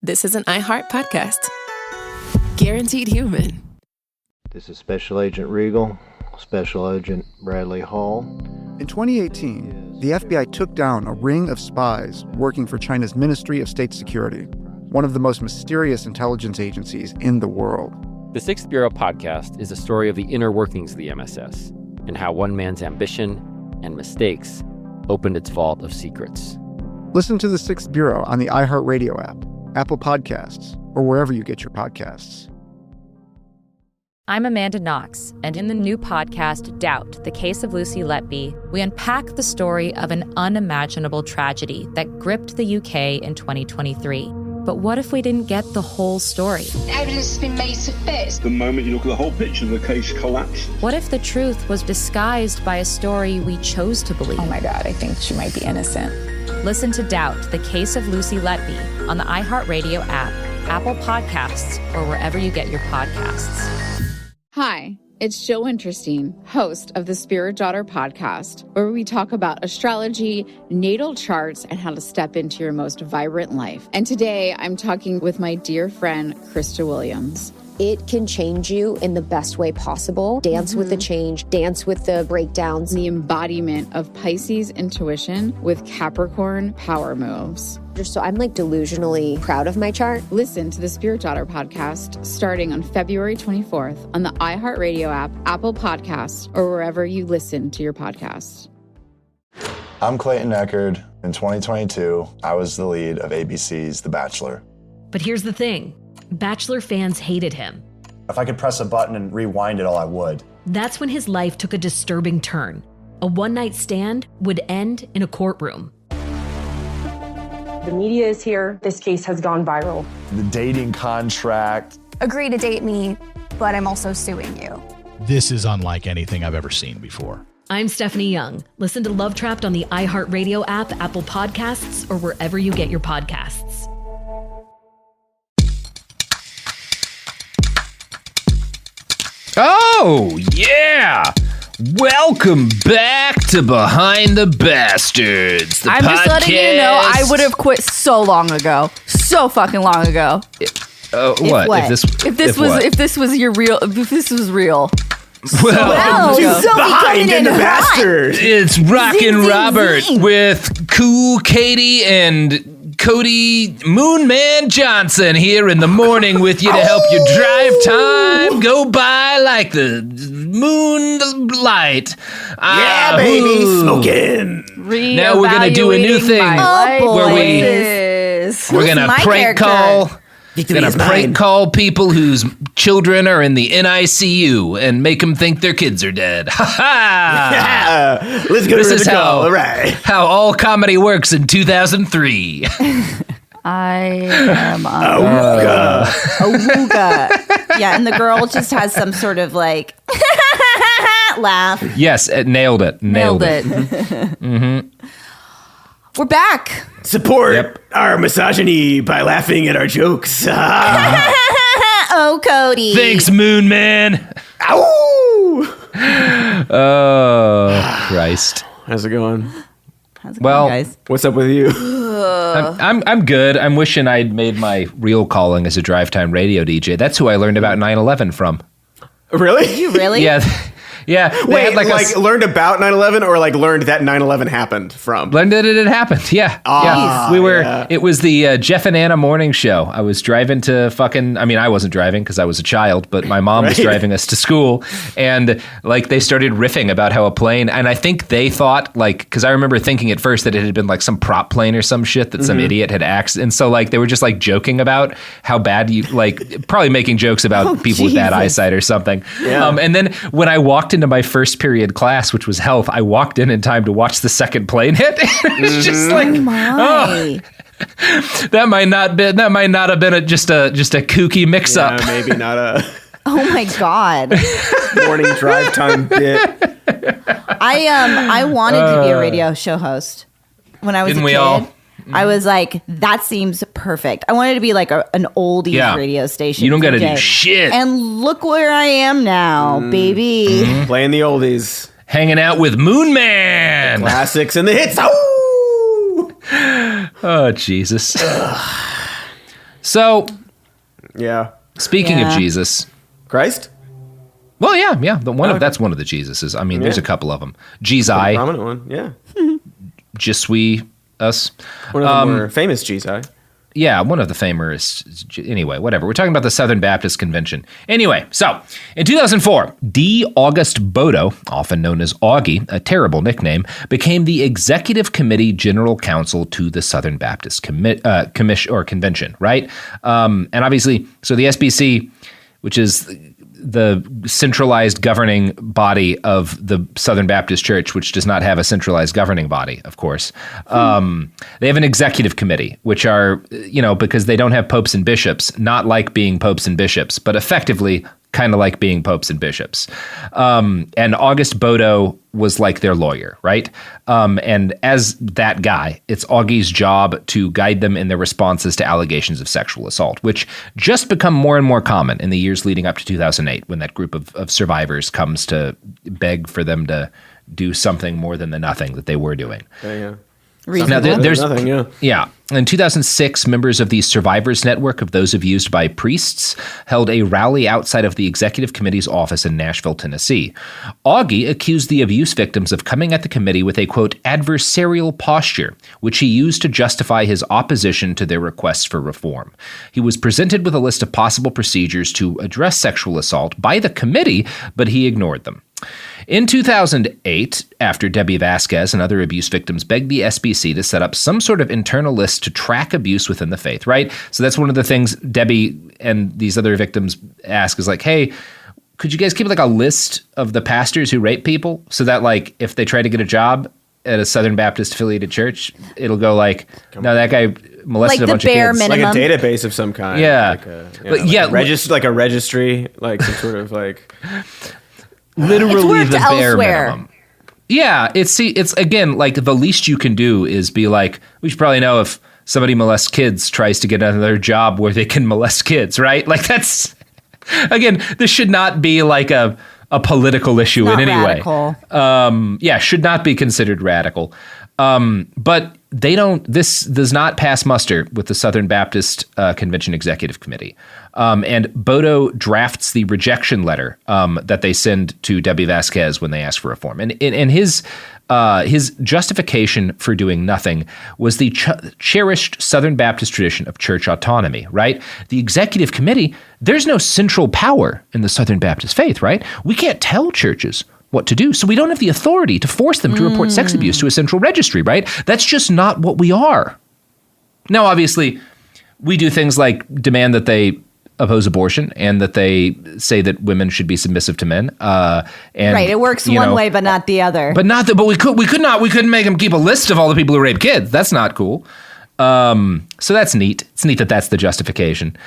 this is an iHeart podcast. Guaranteed human. This is Special Agent Regal, Special Agent Bradley Hall. In 2018, the FBI took down a ring of spies working for China's Ministry of State Security, one of the most mysterious intelligence agencies in the world. The Sixth Bureau podcast is a story of the inner workings of the MSS and how one man's ambition and mistakes opened its vault of secrets. Listen to The Sixth Bureau on the iHeartRadio app, Apple Podcasts, or wherever you get your podcasts. I'm Amanda Knox, and in the new podcast, Doubt, The Case of Lucy Letby, we unpack the story of an unimaginable tragedy that gripped the UK in 2023. But what if we didn't get the whole story? Evidence has been made to fit. The moment you look at the whole picture, the case collapsed. What if the truth was disguised by a story we chose to believe? Oh my God, I think she might be innocent. Listen to Doubt, The Case of Lucy Letby on the iHeartRadio app, Apple Podcasts, or wherever you get your podcasts. Hi, it's Jill Winterstein, host of the Spirit Daughter podcast, where we talk about astrology, natal charts, and how to step into your most vibrant life. And today I'm talking with my dear friend, Krista Williams. It can change you in the best way possible. Dance with the change, dance with the breakdowns. The embodiment of Pisces intuition with Capricorn power moves. So I'm like delusionally proud of my chart. Listen to the Spirit Daughter podcast starting on February 24th on the iHeartRadio app, Apple Podcasts, or wherever you listen to your podcasts. I'm Clayton Eckerd. In 2022, I was the lead of ABC's The Bachelor. But here's the thing. Bachelor fans hated him. If I could press a button and rewind it all, I would. That's when his life took a disturbing turn. A one-night stand would end in a courtroom. The media is here. This case has gone viral. The dating contract. Agree to date me, but I'm also suing you. This is unlike anything I've ever seen before. I'm Stephanie Young. Listen to Love Trapped on the iHeartRadio app, Apple Podcasts, or wherever you get your podcasts. Oh, yeah! Welcome back to Behind the Bastards, the I'm podcast. just letting you know I would have quit so long ago. So fucking long ago. What? If this was real. Well, Behind the Bastards. It's Rockin' Robert with Cool Katy and Cody Moonman Johnston here in the morning with you to help your drive time go by like the moonlight. Yeah, baby, smoking. Now we're gonna do a new thing where we're gonna prank call. We're gonna prank call people whose children are in the NICU and make them think their kids are dead. Ha ha! Yeah, let's go to the call. All right. How all comedy works in 2003. I am a wooga. Yeah, and the girl just has some sort of like laugh. Yes, it nailed it. Nailed it. Mm-hmm. We're back. Support our misogyny by laughing at our jokes. Oh, Cody. Thanks, Moon Man. Ow! Oh, Christ. How's it going? How's it going, guys? What's up with you? I'm good. I'm wishing I'd made my real calling as a drive time radio DJ. That's who I learned about 9/11 from. Really? Did you really? Yeah. Yeah. Wait, learned about 9/11 or like learned that 9/11 happened from? Learned that it had happened. Yeah. Yeah. It was the Jeff and Anna morning show. I was driving to I wasn't driving because I was a child, but my mom was driving us to school. And like they started riffing about how a plane, and I think they thought because I remember thinking at first that it had been like some prop plane or some shit that some idiot had axed. And so like they were just like joking about how bad you probably making jokes about people with bad eyesight or something. Yeah. And then when I walked into my first period class, which was health, I walked in time to watch the second plane hit. It was just like, that might not have been just a kooky mix up. Yeah, maybe not a. Oh my God. Morning drive time bit. I wanted to be a radio show host when I was a kid. All? I was like, that seems perfect. I wanted to be like an oldies radio station. You don't got to do shit. And look where I am now, baby. Mm-hmm. Playing the oldies. Hanging out with Moon Man. The classics and the hits. Oh, Jesus. So, yeah. Speaking of Jesus, Christ. Well, yeah. That's one of the Jesuses. I mean, there's a couple of them. Jesus, prominent one. Yeah. Je suis us. One of the more famous Jesus. Yeah, one of the famous. Anyway, whatever. We're talking about the Southern Baptist Convention. Anyway, so in 2004, D. August Bodo, often known as Augie, a terrible nickname, became the Executive Committee General Counsel to the Southern Baptist Convention, right? And obviously, so the SBC, which is the centralized governing body of the Southern Baptist Church, which does not have a centralized governing body, of course. They have an executive committee, which are, because they don't have popes and bishops, not like being popes and bishops, but effectively kind of like being popes and bishops. And August Bodo was like their lawyer, right? And as that guy, it's Augie's job to guide them in their responses to allegations of sexual assault, which just become more and more common in the years leading up to 2008, when that group of survivors comes to beg for them to do something more than the nothing that they were doing. Yeah. Now, there's nothing, yeah. In 2006, members of the Survivors Network of those abused by priests held a rally outside of the Executive Committee's office in Nashville, Tennessee. Augie accused the abuse victims of coming at the committee with a, quote, adversarial posture, which he used to justify his opposition to their requests for reform. He was presented with a list of possible procedures to address sexual assault by the committee, but he ignored them. In 2008, after Debbie Vasquez and other abuse victims begged the SBC to set up some sort of internal list to track abuse within the faith, right? So that's one of the things Debbie and these other victims ask is like, hey, could you guys keep like a list of the pastors who rape people so that like if they try to get a job at a Southern Baptist affiliated church, it'll go like, no, that guy molested a bunch of kids. Minimum. Like a database of some kind. Yeah. Like a registry, like some sort of like... Literally the bare minimum. Yeah, it's again, like the least you can do is be like, we should probably know if somebody molests kids tries to get another job where they can molest kids, right? Like that's, again, this should not be like a political issue in any radical way. Should not be considered radical. But this does not pass muster with the Southern Baptist Convention Executive Committee. And Bodo drafts the rejection letter that they send to Debbie Vasquez when they ask for reform. And his justification for doing nothing was the cherished Southern Baptist tradition of church autonomy, right? The executive committee, there's no central power in the Southern Baptist faith, right? We can't tell churches what to do. So we don't have the authority to force them to report sex abuse to a central registry, right? That's just not what we are. Now, obviously, we do things like demand that they oppose abortion and that they say that women should be submissive to men. And right, it works one way, but not the other. But we couldn't make them keep a list of all the people who rape kids. That's not cool. So that's neat. It's neat that that's the justification.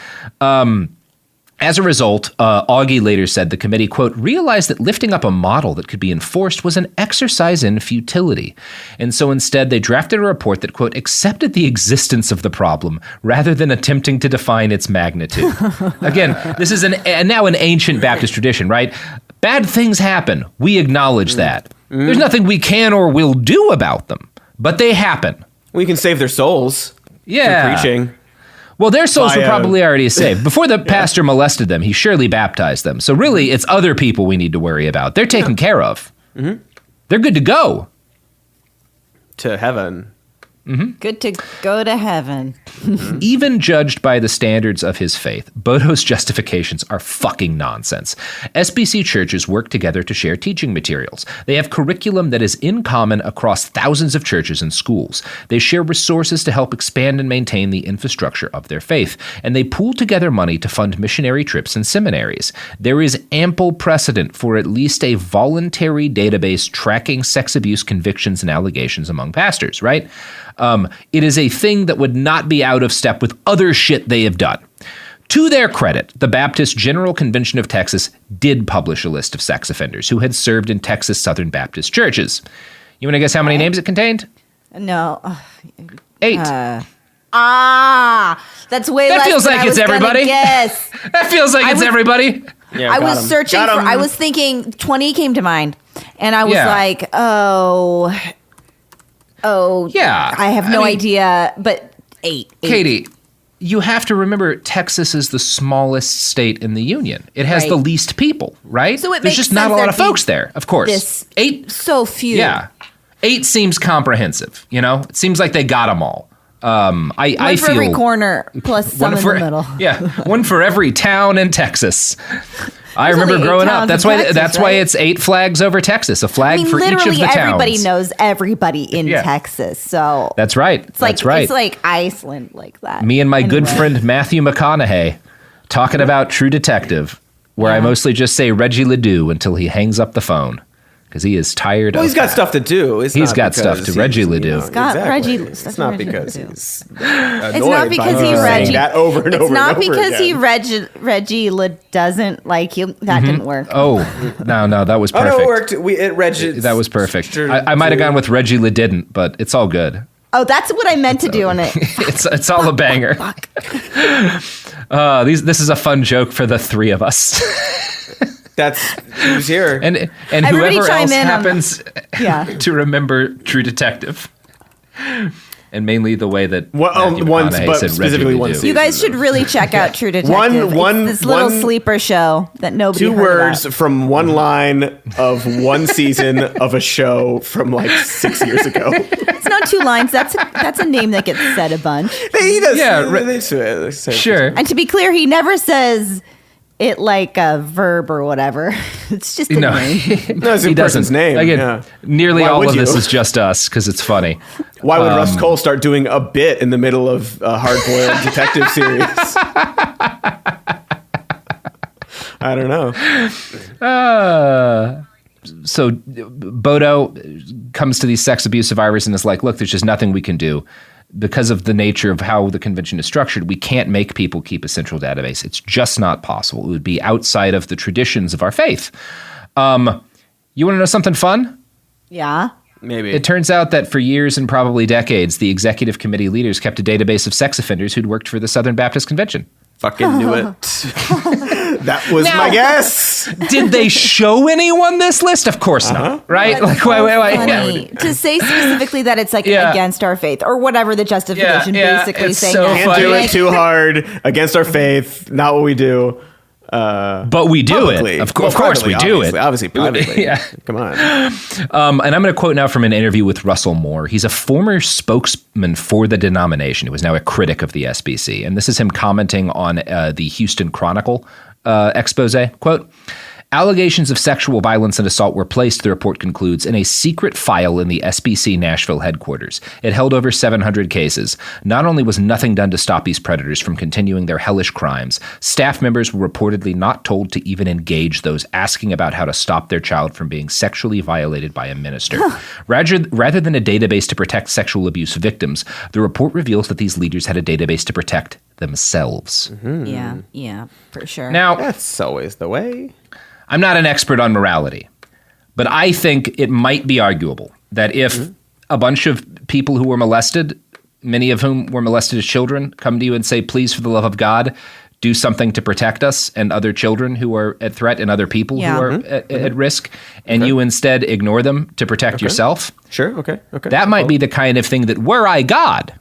As a result, Augie later said the committee, quote, realized that lifting up a model that could be enforced was an exercise in futility. And so instead, they drafted a report that, quote, accepted the existence of the problem rather than attempting to define its magnitude. Again, this is now an ancient Baptist tradition, right? Bad things happen. We acknowledge that. There's nothing we can or will do about them, but they happen. We can save their souls. Yeah. Through preaching. Well, their souls were probably already saved. Before the pastor molested them, he surely baptized them. So really, it's other people we need to worry about. They're taken care of. Mm-hmm. They're good to go. To heaven. Mm-hmm. Good to go to heaven. Even judged by the standards of his faith, Bodo's justifications are fucking nonsense. SBC churches work together to share teaching materials. They have curriculum that is in common across thousands of churches and schools. They share resources to help expand and maintain the infrastructure of their faith. And they pool together money to fund missionary trips and seminaries. There is ample precedent for at least a voluntary database tracking sex abuse convictions and allegations among pastors, right? It is a thing that would not be out of step with other shit they have done. To their credit, the Baptist General Convention of Texas did publish a list of sex offenders who had served in Texas Southern Baptist churches. You want to guess how many names it contained? No. 8. That's way that less feels than like I was it's everybody. Guess. That feels like it's everybody. Yeah, I was searching for, I was thinking 20 came to mind. And I was like, Oh, yeah. I have no idea, but 8. Katy, you have to remember Texas is the smallest state in the union. It has the least people, right? So there's just not a lot of folks there, of course. 8, so few. Yeah. 8 seems comprehensive, It seems like they got them all. One I for feel every corner plus some in the middle. Yeah, one for every town in Texas. I remember growing up. That's why it's 8 flags over Texas, a flag for each of the towns. Literally everybody knows everybody in Texas. So that's right. It's like Iceland, like that. Me and my good friend Matthew McConaughey talking about True Detective, where I mostly just say Reggie Ledoux until he hangs up the phone. Because he is tired. Well, he's got stuff to do. He's got stuff to Reggie Ledoux. He's got Reggie. It's not because he's It's not because he Reggie. That over and over. It's not and over because again. Reggie doesn't like you. That didn't work. Oh no, that was perfect. Oh no, it worked. Reggie. That was perfect. I might have gone with Reggie Le didn't, but it's all good. Oh, that's what I meant to do on it. It's all a banger. This is a fun joke for the 3 of us. That's who's here, and Everybody whoever else happens to remember True Detective, and mainly the way that one, but specifically one season. You guys should really check out True Detective. This little sleeper show that nobody. 2 words from one line of one season of a show from like 6 years ago. It's not 2 lines. That's a name that gets said a bunch. He does. Yeah, sure. And to be clear, he never says it like a verb or whatever. It's just a name. No, it's a person's name. Again, nearly all of this is just us because it's funny. Why would Russ Cole start doing a bit in the middle of a hard-boiled detective series? I don't know. So Bodo comes to these sex abuse survivors and is like, look, there's just nothing we can do. Because of the nature of how the convention is structured, we can't make people keep a central database. It's just not possible. It would be outside of the traditions of our faith. You want to know something fun? Yeah. Maybe. It turns out that for years and probably decades, the executive committee leaders kept a database of sex offenders who'd worked for the Southern Baptist Convention. Fucking knew it. That was my guess. Did they show anyone this list? Of course not. Right? That's wait. To say specifically that it's like against our faith or whatever the justification basically saying. So can't do it too hard. Against our faith. Not what we do. But we do publicly. it. Of course we do it. Obviously, privately. Yeah. Come on. And I'm going to quote now from an interview with Russell Moore. He's a former spokesman for the denomination who is now a critic of the SBC. And this is him commenting on the Houston Chronicle expose. Quote, allegations of sexual violence and assault were placed, the report concludes, in a secret file in the SBC Nashville headquarters. It held over 700 cases. Not only was nothing done to stop these predators from continuing their hellish crimes, staff members were reportedly not told to even engage those asking about how to stop their child from being sexually violated by a minister. Rather than a database to protect sexual abuse victims, the report reveals that these leaders had a database to protect themselves. Mm-hmm. Yeah, for sure. Now, that's always the way. I'm not an expert on morality, but I think it might be arguable that if a bunch of people who were molested, many of whom were molested as children, come to you and say, please, for the love of God, do something to protect us and other children who are at threat and other people who are at risk, and you instead ignore them to protect yourself. Sure, okay. That might be the kind of thing that, were I God,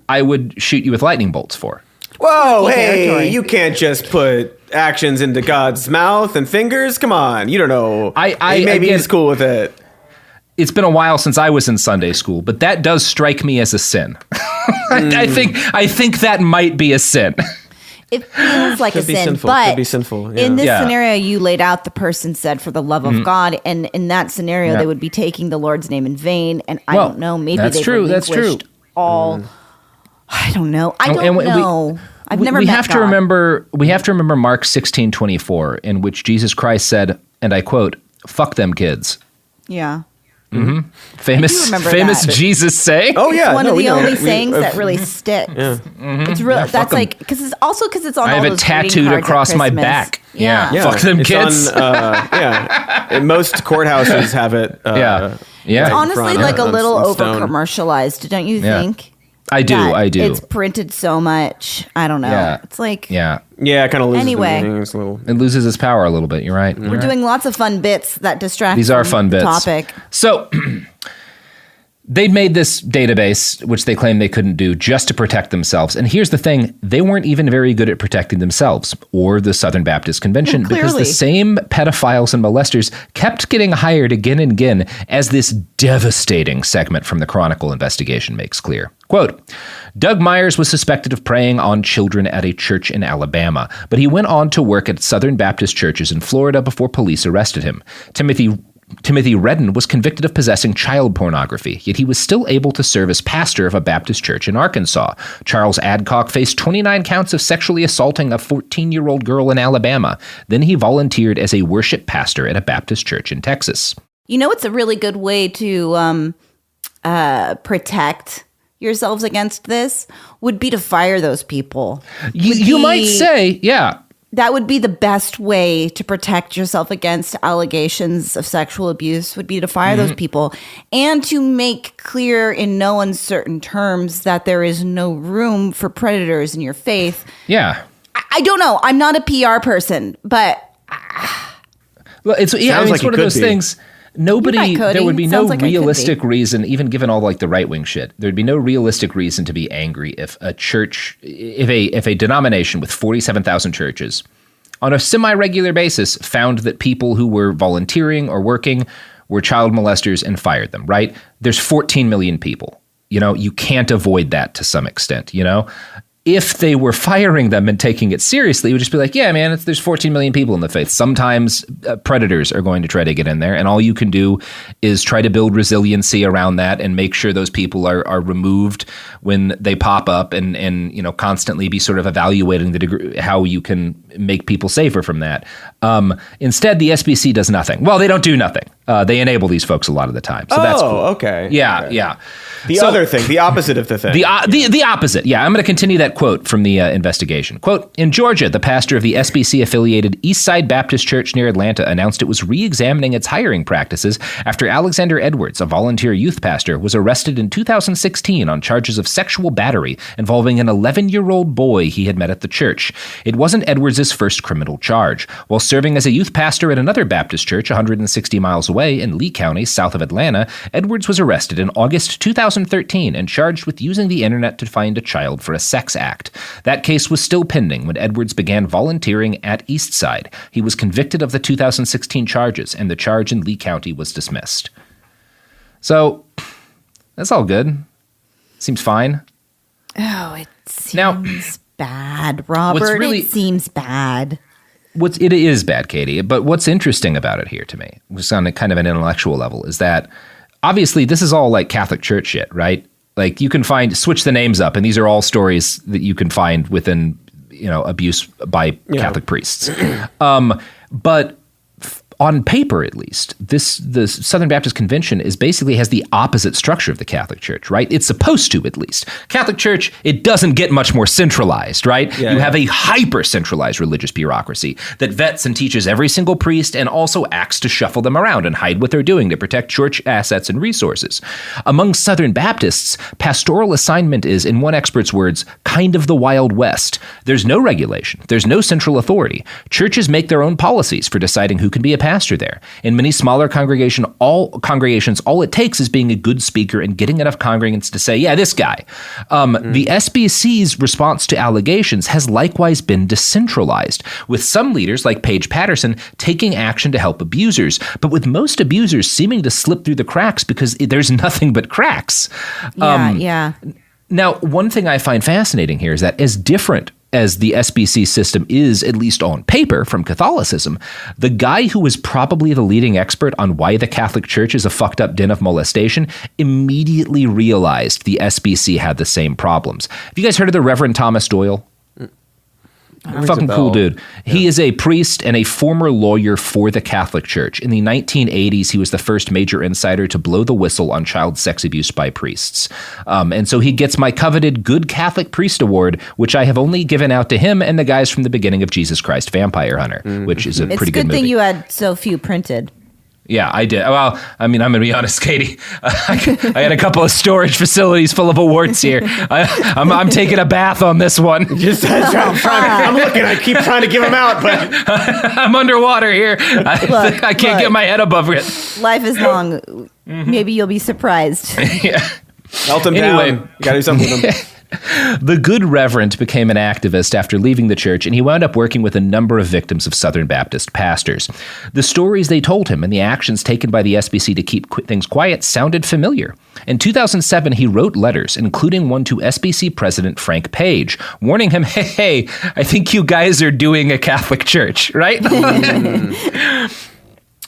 I would shoot you with lightning bolts for. Whoa, hey, you can't just put actions into God's mouth and fingers. Come on, you don't know. Maybe he's cool with it. It's been a while since I was in Sunday school, but that does strike me as a sin. I think that might be a sin. It feels like a sin, but could be sinful. Yeah. In this scenario you laid out, the person said, for the love of God, and in that scenario they would be taking the Lord's name in vain, and I don't know, maybe they've relinquished all... I don't know. I don't know. I've never met God. We have to remember Mark 16:24, in which Jesus Christ said, and I quote, "Fuck them kids." Yeah. Mm-hmm. Famous Jesus saying. Oh yeah, it's one of the only sayings that really sticks. Yeah. Mm-hmm. It's real. That's like because it's on. I have it tattooed across my back. Yeah. Fuck them kids. And most courthouses have it. It's honestly like a little over commercialized, don't you think? I do. It's printed so much. I don't know. Yeah. It's like... Yeah, it kind of loses it loses its power a little bit. You're right. We're doing lots of fun bits that distract These are fun bits. Topic. So, They'd made this database, which they claimed they couldn't do, just to protect themselves. And here's the thing, they weren't even very good at protecting themselves or the Southern Baptist Convention, because the same pedophiles and molesters kept getting hired again and again, as this devastating segment from the Chronicle investigation makes clear. Quote, Doug Myers was suspected of preying on children at a church in Alabama, but he went on to work at Southern Baptist churches in Florida before police arrested him. Timothy Redden was convicted of possessing child pornography, yet he was still able to serve as pastor of a Baptist church in Arkansas. Charles Adcock faced 29 counts of sexually assaulting a 14-year-old girl in Alabama. Then he volunteered as a worship pastor at a Baptist church in Texas. You know, it's a really good way to protect yourselves against this would be to fire those people. You might say, yeah. That would be the best way to protect yourself against allegations of sexual abuse, would be to fire those people and to make clear in no uncertain terms that there is no room for predators in your faith. Yeah. I don't know. I'm not a PR person, but well, it's one of those things. There would be no realistic reason, even given all like the right wing shit, there'd be no realistic reason to be angry if a church, if a denomination with 47,000 churches on a semi-regular basis found that people who were volunteering or working were child molesters and fired them, right? There's 14 million people. You know, you can't avoid that to some extent, you know? If they were firing them and taking it seriously, it would just be like, yeah, man, there's 14 million people in the faith. Sometimes predators are going to try to get in there, and all you can do is try to build resiliency around that and make sure those people are removed when they pop up, and you know, constantly be sort of evaluating the degree how you can make people safer from that. Instead, the SBC does nothing. Well, they don't do nothing. They enable these folks a lot of the time. So that's cool. Okay. Yeah, okay. Yeah. The other thing, the opposite of the thing. The opposite. Yeah, I'm going to continue that quote from the investigation. Quote, in Georgia, the pastor of the SBC-affiliated Eastside Baptist Church near Atlanta announced it was re-examining its hiring practices after Alexander Edwards, a volunteer youth pastor, was arrested in 2016 on charges of sexual battery involving an 11-year-old boy he had met at the church. It wasn't Edwards' first criminal charge. While serving as a youth pastor at another Baptist church 160 miles away in Lee County, south of Atlanta, Edwards was arrested in August 2013 and charged with using the internet to find a child for a sex act. That case was still pending when Edwards began volunteering at Eastside. He was convicted of the 2016 charges, and the charge in Lee County was dismissed. So, that's all good. Seems fine. Oh, it seems bad, Robert. It seems bad. It is bad, Katie, but what's interesting about it here to me, just on a kind of an intellectual level, is that obviously this is all like Catholic Church shit, right? Like you can switch the names up, and these are all stories that you can find within, you know, abuse by Catholic priests. But on paper, at least, the Southern Baptist Convention basically has the opposite structure of the Catholic Church, right? It's supposed to, at least. Catholic Church, it doesn't get much more centralized, right? You have a hyper-centralized religious bureaucracy that vets and teaches every single priest and also acts to shuffle them around and hide what they're doing to protect church assets and resources. Among Southern Baptists, pastoral assignment is, in one expert's words, kind of the Wild West. There's no regulation. There's no central authority. Churches make their own policies for deciding who can be a pastor there. In many smaller congregations, all it takes is being a good speaker and getting enough congregants to say, yeah, this guy. The SBC's response to allegations has likewise been decentralized, with some leaders like Paige Patterson taking action to help abusers, but with most abusers seeming to slip through the cracks because there's nothing but cracks. Yeah. Now, one thing I find fascinating here is that as different as the SBC system is, at least on paper, from Catholicism, the guy who was probably the leading expert on why the Catholic Church is a fucked up den of molestation immediately realized the SBC had the same problems. Have you guys heard of the Reverend Thomas Doyle? Fucking cool dude. Yeah. He is a priest and a former lawyer for the Catholic Church. In the 1980s, he was the first major insider to blow the whistle on child sex abuse by priests. And so he gets my coveted Good Catholic Priest Award, which I have only given out to him and the guys from the beginning of Jesus Christ Vampire Hunter, which is a pretty good movie. It's a good thing you had so few printed. Yeah, I did. Well, I mean, I'm going to be honest, Katy. I had a couple of storage facilities full of awards here. I'm taking a bath on this one. I'm looking. I keep trying to give them out, but I'm underwater here. I can't get my head above it. Life is long. Maybe you'll be surprised. Yeah. Melt them down. You got to do something with them. The good reverend became an activist after leaving the church, and he wound up working with a number of victims of Southern Baptist pastors. The stories they told him and the actions taken by the SBC to keep things quiet sounded familiar. In 2007, he wrote letters, including one to SBC President Frank Page, warning him, hey, I think you guys are doing a Catholic church, right?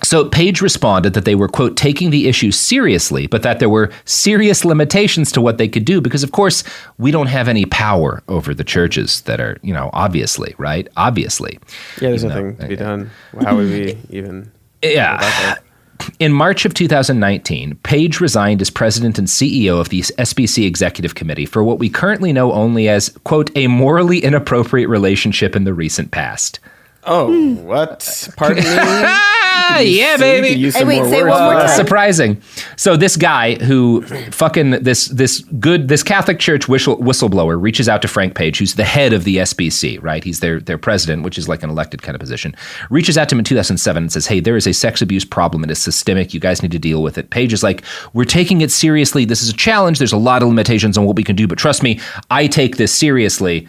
So Page responded that they were, quote, taking the issue seriously, but that there were serious limitations to what they could do because, of course, we don't have any power over the churches that are, obviously, right? Obviously. Yeah, there's nothing to be done. How would we even... Yeah. In March of 2019, Page resigned as president and CEO of the SBC Executive Committee for what we currently know only as, quote, a morally inappropriate relationship in the recent past. Oh, what? Pardon me? Yeah, baby. Say one more time. Surprising. So this guy who fucking this Catholic Church whistleblower reaches out to Frank Page, who's the head of the SBC, right? He's their president, which is like an elected kind of position. Reaches out to him in 2007 and says, hey, there is a sex abuse problem. It is systemic. You guys need to deal with it. Page is like, we're taking it seriously. This is a challenge. There's a lot of limitations on what we can do, but trust me, I take this seriously.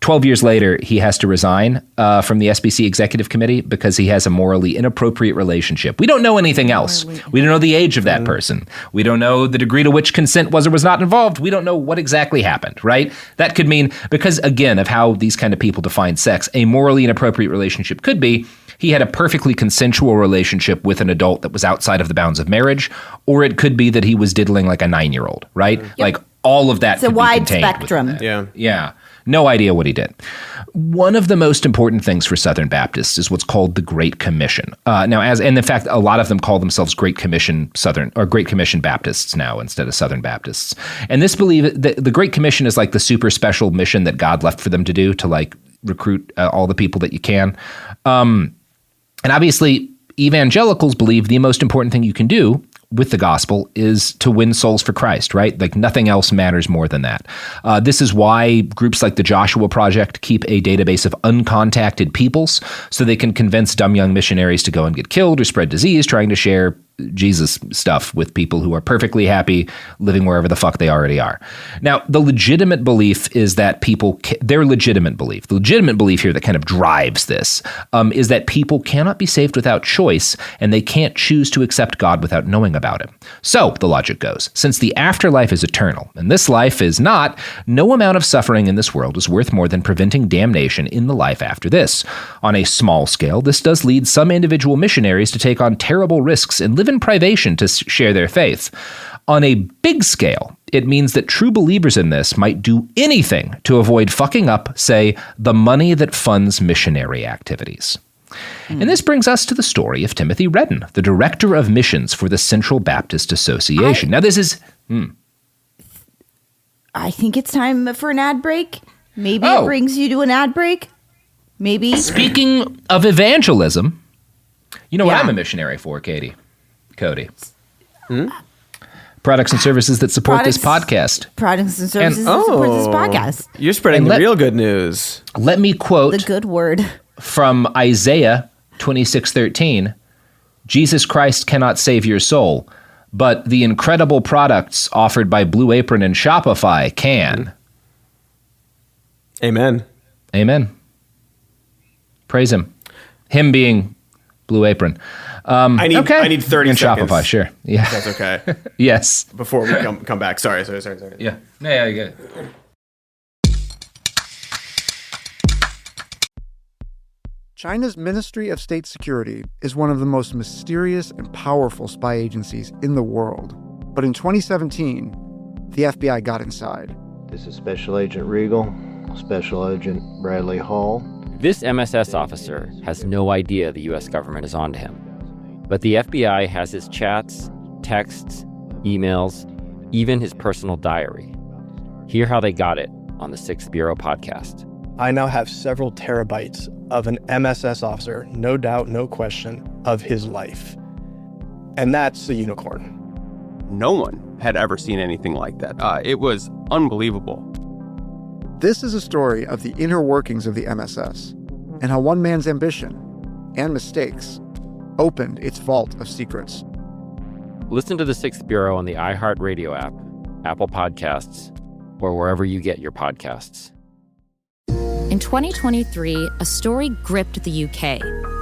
12 years later, he has to resign from the SBC Executive Committee because he has a morally inappropriate relationship. We don't know anything else. We don't know the age of that person. We don't know the degree to which consent was or was not involved. We don't know what exactly happened, right? That could mean, because again, of how these kind of people define sex, a morally inappropriate relationship could be he had a perfectly consensual relationship with an adult that was outside of the bounds of marriage, or it could be that he was diddling like a 9-year-old, right? Yep. Like all of that. It's a wide spectrum. Yeah. No idea what he did. One of the most important things for Southern Baptists is what's called the Great Commission. And in fact, a lot of them call themselves Great Commission Baptists now instead of Southern Baptists. And this believe that the Great Commission is like the super special mission that God left for them to do to like recruit all the people that you can. And obviously, evangelicals believe the most important thing you can do with the gospel is to win souls for Christ, right? Like nothing else matters more than that. This is why groups like the Joshua Project keep a database of uncontacted peoples so they can convince dumb young missionaries to go and get killed or spread disease trying to share Jesus stuff with people who are perfectly happy living wherever the fuck they already are. Now, the legitimate belief is that the legitimate belief here that kind of drives this is that people cannot be saved without choice, and they can't choose to accept God without knowing about him. So, the logic goes, since the afterlife is eternal, and this life is not, no amount of suffering in this world is worth more than preventing damnation in the life after this. On a small scale, this does lead some individual missionaries to take on terrible risks and live in privation to share their faith. On a big scale, it means that true believers in this might do anything to avoid fucking up, say, the money that funds missionary activities. And this brings us to the story of Timothy Redden, the director of missions for the Central Baptist Association. Now, this is... I think it's time for an ad break. Maybe it brings you to an ad break. Maybe. Speaking of evangelism, you know what I'm a missionary for, Katy? Cody. Products and services that support this podcast. Products and services that support this podcast. You're spreading the real good news. Let me quote the good word from Isaiah 26:13. Jesus Christ cannot save your soul, but the incredible products offered by Blue Apron and Shopify can. Amen. Praise him. Him being Blue Apron. I need 30 and seconds. Shopify, sure. Yeah. That's okay. Yes. Before we come back. Sorry. Yeah. Yeah, you get it. China's Ministry of State Security is one of the most mysterious and powerful spy agencies in the world. But in 2017, the FBI got inside. This is Special Agent Regal, Special Agent Bradley Hall. This MSS officer has no idea the U.S. government is onto him. But the FBI has his chats, texts, emails, even his personal diary. Hear how they got it on the 6th Bureau podcast. I now have several terabytes of an MSS officer, no doubt, no question, of his life. And that's a unicorn. No one had ever seen anything like that. It was unbelievable. This is a story of the inner workings of the MSS and how one man's ambition and mistakes opened its vault of secrets. Listen to The Sixth Bureau on the iHeartRadio app, Apple Podcasts, or wherever you get your podcasts. In 2023, a story gripped the UK,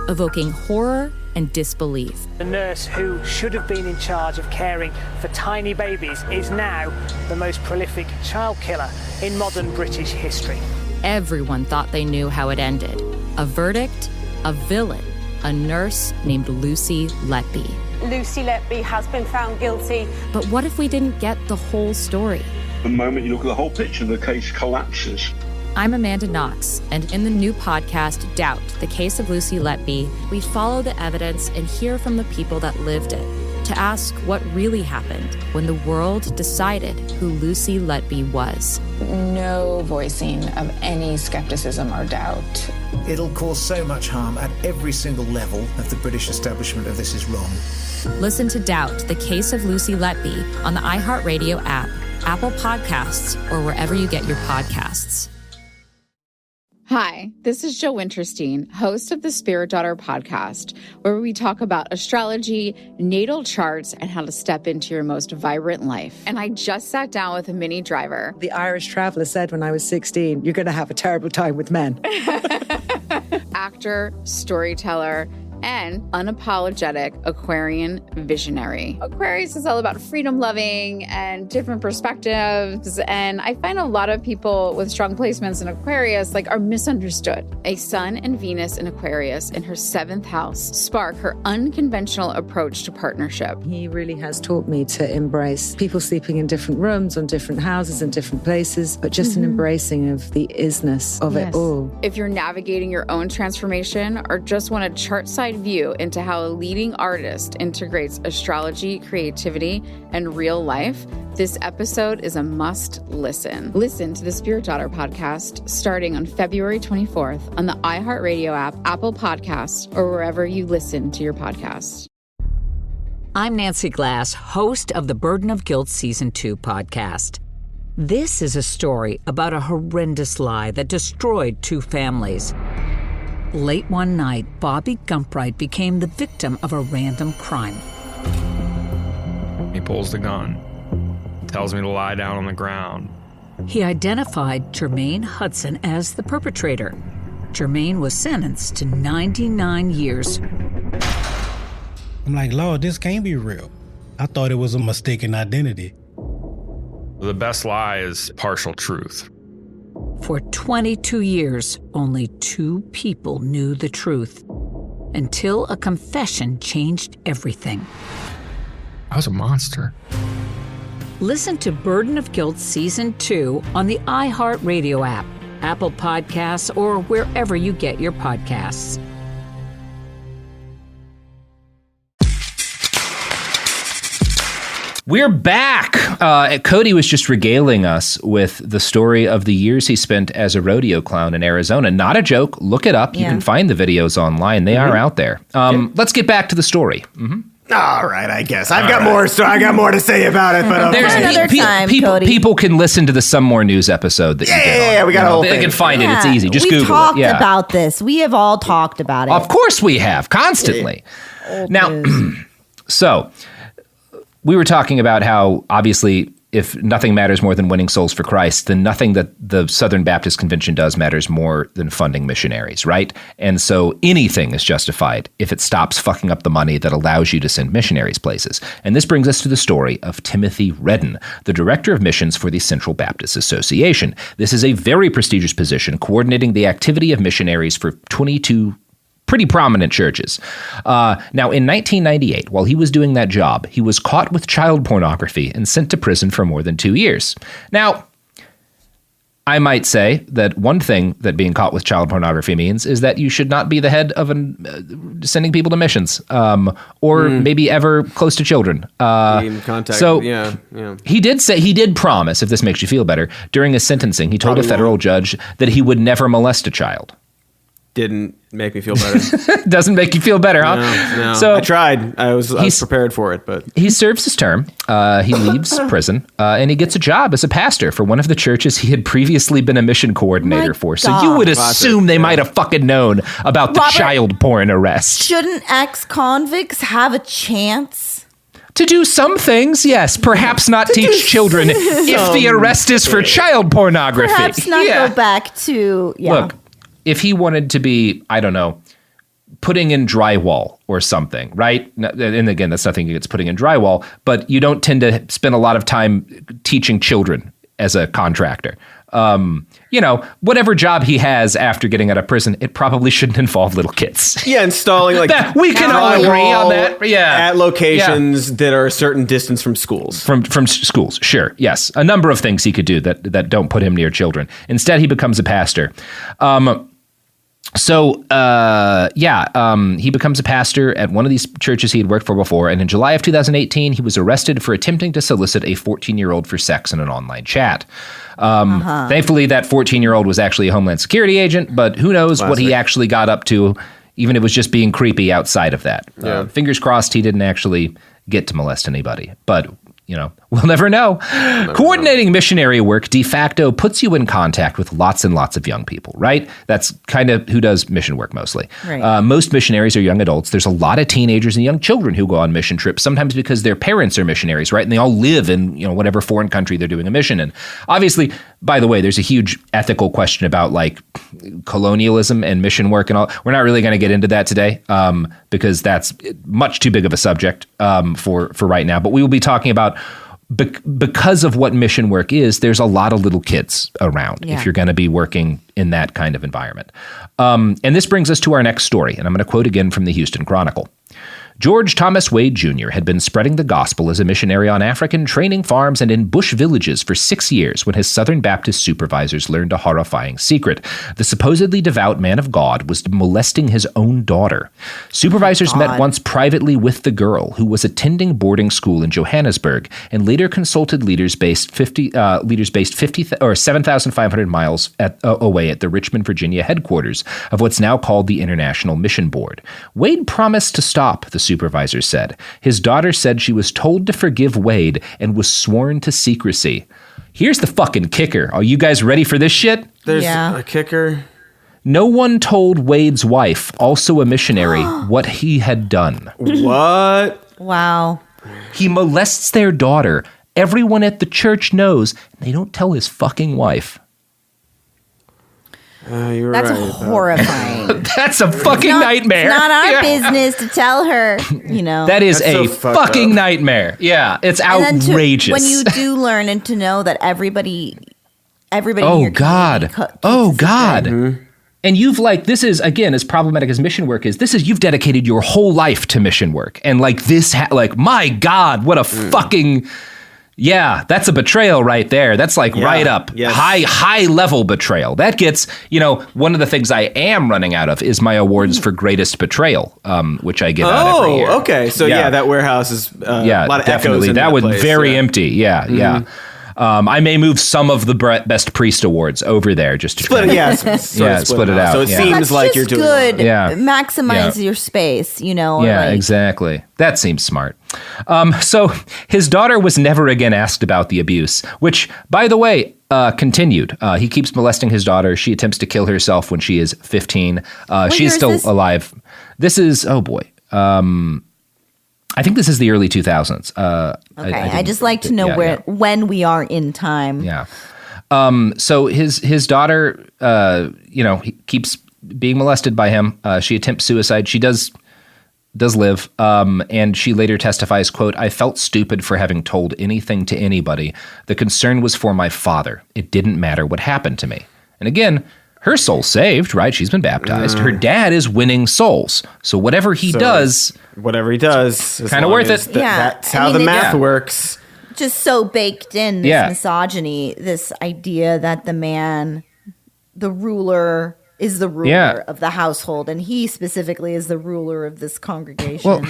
evoking horror and disbelief. The nurse who should have been in charge of caring for tiny babies is now the most prolific child killer in modern British history. Everyone thought they knew how it ended. A verdict, a villain, a nurse named Lucy Letby. Lucy Letby has been found guilty. But what if we didn't get the whole story? The moment you look at the whole picture, the case collapses. I'm Amanda Knox, and in the new podcast, Doubt, the Case of Lucy Letby, we follow the evidence and hear from the people that lived it to ask what really happened when the world decided who Lucy Letby was. No voicing of any skepticism or doubt. It'll cause so much harm at every single level of the British establishment of this is wrong. Listen to Doubt, the Case of Lucy Letby on the iHeartRadio app, Apple Podcasts, or wherever you get your podcasts. Hi, this is Jo Winterstein, host of the Spirit Daughter podcast, where we talk about astrology, natal charts, and how to step into your most vibrant life. And I just sat down with a Minnie Driver. The Irish traveller said when I was 16, you're going to have a terrible time with men. Actor, storyteller, and unapologetic Aquarian visionary. Aquarius is all about freedom-loving and different perspectives, and I find a lot of people with strong placements in Aquarius are misunderstood. A Sun and Venus in Aquarius in her 7th house spark her unconventional approach to partnership. He really has taught me to embrace people sleeping in different rooms, on different houses, in different places, but just an embracing of the isness of it all. If you're navigating your own transformation or just want a chart-side view into how a leading artist integrates astrology, creativity, and real life, this episode is a must listen. Listen to the Spirit Daughter podcast starting on February 24th on the iHeartRadio app, Apple Podcasts, or wherever you listen to your podcasts. I'm Nancy Glass, host of the Burden of Guilt Season 2 podcast. This is a story about a horrendous lie that destroyed 2 families. Late one night, Bobby Gumpright became the victim of a random crime. He pulls the gun, tells me to lie down on the ground. He identified Jermaine Hudson as the perpetrator. Jermaine was sentenced to 99 years. I'm like, Lord, this can't be real. I thought it was a mistaken identity. The best lie is partial truth. For 22 years, only 2 people knew the truth, until a confession changed everything. I was a monster. Listen to Burden of Guilt Season 2 on the iHeartRadio app, Apple Podcasts, or wherever you get your podcasts. We're back. Cody was just regaling us with the story of the years he spent as a rodeo clown in Arizona. Not a joke. Look it up. You can find the videos online. They are out there. Let's get back to the story. All right, I guess I got more to say about it, but another time, Cody. People can listen to the Some More News episode that you did. Yeah, we got a whole thing. They can find it. It's easy. Just We've Google it. We've talked about this. We have all talked about it. Of course we have, constantly. Now, so we were talking about how, obviously, if nothing matters more than winning souls for Christ, then nothing that the Southern Baptist Convention does matters more than funding missionaries, right? And so anything is justified if it stops fucking up the money that allows you to send missionaries places. And this brings us to the story of Timothy Redden, the Director of Missions for the Central Baptist Association. This is a very prestigious position, coordinating the activity of missionaries for 22 pretty prominent churches. Now, in 1998, while he was doing that job, he was caught with child pornography and sent to prison for more than 2 years. Now, I might say that one thing that being caught with child pornography means is that you should not be the head of sending people to missions, or maybe ever close to children. Contact. So yeah. He did promise, if this makes you feel better, during his sentencing, he told a federal judge that he would never molest a child. didn't make me feel better. Doesn't make you feel better, huh? No. So I tried. I was prepared for it, but he serves his term. He leaves prison, and he gets a job as a pastor for one of the churches he had previously been a mission coordinator for. So you would assume they might have fucking known about the child porn arrest. Shouldn't ex-convicts have a chance? To do some things, yes. Perhaps not teach children if the arrest is for child pornography. Perhaps not go back to... Look, if he wanted to be, I don't know, putting in drywall or something, right? And again, that's nothing against putting in drywall, but you don't tend to spend a lot of time teaching children as a contractor. Whatever job he has after getting out of prison, it probably shouldn't involve little kids. Yeah, installing that, we can all agree on that. Yeah, at locations that are a certain distance from schools. From schools, sure, yes. A number of things he could do that don't put him near children. Instead, he becomes a pastor. He becomes a pastor at one of these churches he had worked for before, and in July of 2018, he was arrested for attempting to solicit a 14-year-old for sex in an online chat. Thankfully, that 14-year-old was actually a Homeland Security agent, but who knows what he actually got up to, even if it was just being creepy outside of that. Fingers crossed he didn't actually get to molest anybody, but... we'll never know. Coordinating missionary work de facto puts you in contact with lots and lots of young people, right? That's kind of who does mission work mostly. Right. Most missionaries are young adults. There's a lot of teenagers and young children who go on mission trips, sometimes because their parents are missionaries, right? And they all live in, whatever foreign country they're doing a mission in. Obviously, by the way, there's a huge ethical question about like colonialism and mission work and all. We're not really going to get into that today because that's much too big of a subject for right now. But we will be talking about because of what mission work is, there's a lot of little kids around if you're going to be working in that kind of environment. And this brings us to our next story, and I'm going to quote again from the Houston Chronicle. George Thomas Wade Jr. had been spreading the gospel as a missionary on African training farms and in bush villages for 6 years when his Southern Baptist supervisors learned a horrifying secret. The supposedly devout man of God was molesting his own daughter. Supervisors met once privately with the girl, who was attending boarding school in Johannesburg, and later consulted leaders based 7,500 miles away at the Richmond, Virginia headquarters of what's now called the International Mission Board. Wade promised to stop, the supervisor said. His daughter said she was told to forgive Wade and was sworn to secrecy. Here's the fucking kicker. Are you guys ready for this shit? There's a kicker. No one told Wade's wife, also a missionary, what he had done. What? Wow. He molests their daughter. Everyone at the church knows. They don't tell his fucking wife. You're That's right. horrifying. That's a fucking nightmare. It's not our business to tell her, That is a fucking nightmare. Yeah, it's outrageous. When you do learn and to know that everybody in your God. Mm-hmm. And you've this is, again, as problematic as mission work is, you've dedicated your whole life to mission work. And my God, what a fucking... Yeah, that's a betrayal right there. That's right up. Yes. High level betrayal. That gets, one of the things I am running out of is my awards for greatest betrayal, which I give out every year. Oh, okay. So that warehouse is a lot of definitely. echoes in that was place, very empty. Yeah, yeah. I may move some of the Best Priest Awards over there just to split it. Split it out. So it seems like you're doing good. Maximize your space. Exactly. That seems smart. So his daughter was never again asked about the abuse, which, by the way, continued. He keeps molesting his daughter. She attempts to kill herself when she is 15. She's still alive. This is I think this is the early 2000s. Okay, I just like to know when we are in time. Yeah. So his daughter, he keeps being molested by him. She attempts suicide. She does live. And she later testifies, quote, "I felt stupid for having told anything to anybody. The concern was for my father. It didn't matter what happened to me." And again, her soul's saved, right? She's been baptized. Her dad is winning souls. So whatever he does, is kind of worth it. That's how the math works. Just so baked in, this misogyny, this idea that the ruler is the ruler of the household, and he specifically is the ruler of this congregation. Well,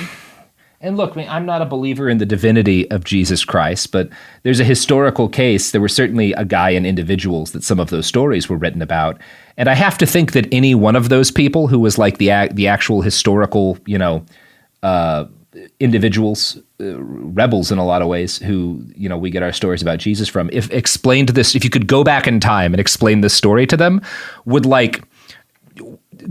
And look, I'm not a believer in the divinity of Jesus Christ, but there's a historical case. There were certainly a guy and individuals that some of those stories were written about. And I have to think that any one of those people who was like the actual historical, individuals, rebels in a lot of ways, who, we get our stories about Jesus from, if you could go back in time and explain this story to them, would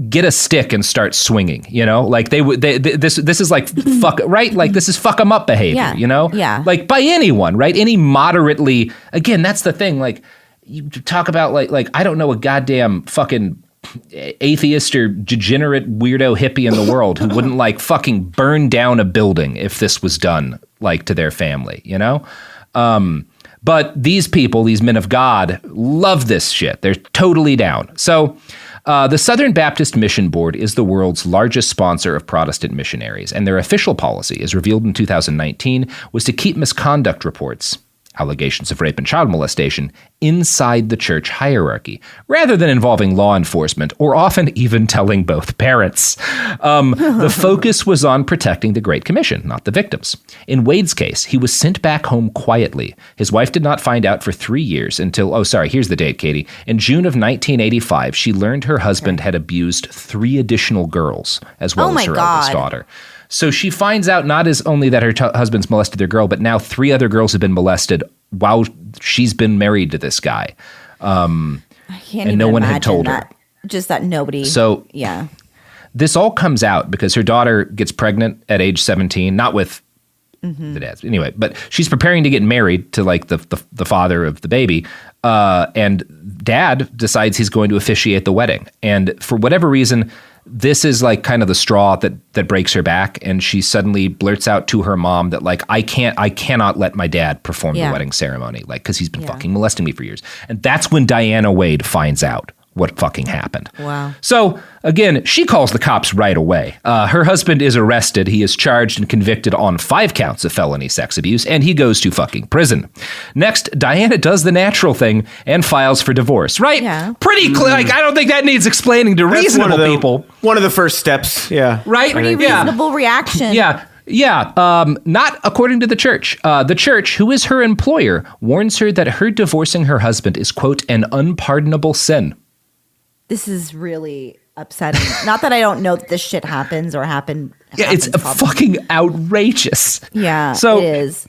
get a stick and start swinging, like this is like fuck, right? Like this is fuck 'em up behavior, Yeah. like by anyone, right? Any moderately, again, that's the thing. Like you talk about like, I don't know a goddamn fucking atheist or degenerate weirdo hippie in the world who wouldn't like fucking burn down a building if this was done like to their family, but these people, these men of God, love this shit. They're totally down. So the Southern Baptist Mission Board is the world's largest sponsor of Protestant missionaries, and their official policy, as revealed in 2019, was to keep misconduct reports, allegations of rape and child molestation, inside the church hierarchy, rather than involving law enforcement or often even telling both parents. The focus was on protecting the Great Commission, not the victims. In Wade's case, he was sent back home quietly. His wife did not find out for 3 years until, here's the date, Katie. In June of 1985, she learned her husband had abused 3 additional girls, as well as her eldest daughter. So she finds out not as only that her husband's molested their girl, but now 3 other girls have been molested while she's been married to this guy. I can't and no one had told her. Just that nobody. So yeah, this all comes out because her daughter gets pregnant at age 17, not with the dad. Anyway, but she's preparing to get married to like the father of the baby. And dad decides he's going to officiate the wedding. And for whatever reason, this is like kind of the straw that breaks her back, and she suddenly blurts out to her mom that like I cannot let my dad perform the wedding ceremony, like because he's been fucking molesting me for years. And that's when Diana Wade finds out what fucking happened. Wow. So again, she calls the cops right away. Her husband is arrested. He is charged and convicted on 5 counts of felony sex abuse, and he goes to fucking prison. Next, Diana does the natural thing and files for divorce, right? Yeah. Pretty clear. Like, I don't think that needs explaining to reasonable people. One of the first steps. Yeah. Right? Pretty reasonable reaction. Yeah. Yeah, not according to the church. The church, who is her employer, warns her that her divorcing her husband is, quote, an unpardonable sin. This is really upsetting. Not that I don't know that this shit happens or happened. Yeah, it's fucking outrageous. Yeah, so, it is.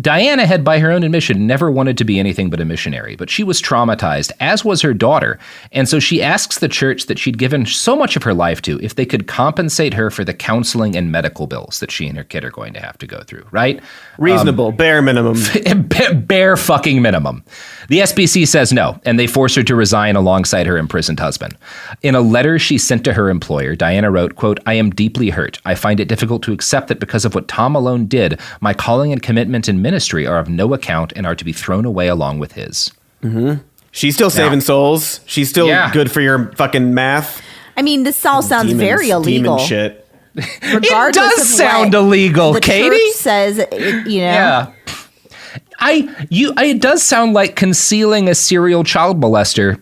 Diana had, by her own admission, never wanted to be anything but a missionary, but she was traumatized, as was her daughter, and so she asks the church that she'd given so much of her life to if they could compensate her for the counseling and medical bills that she and her kid are going to have to go through, right? Reasonable, bare minimum. Bare fucking minimum. The SBC says no, and they force her to resign alongside her imprisoned husband. In a letter she sent to her employer, Diana wrote, quote, I am deeply hurt. I find it difficult to accept that because of what Tom Malone did, my calling and commitment in ministry are of no account and are to be thrown away along with his. Mm-hmm. She's still saving souls. She's still good for your fucking math. I mean, this all sounds very illegal. Demon shit. It does sound illegal, the Katy. Church says, Yeah. It does sound like concealing a serial child molester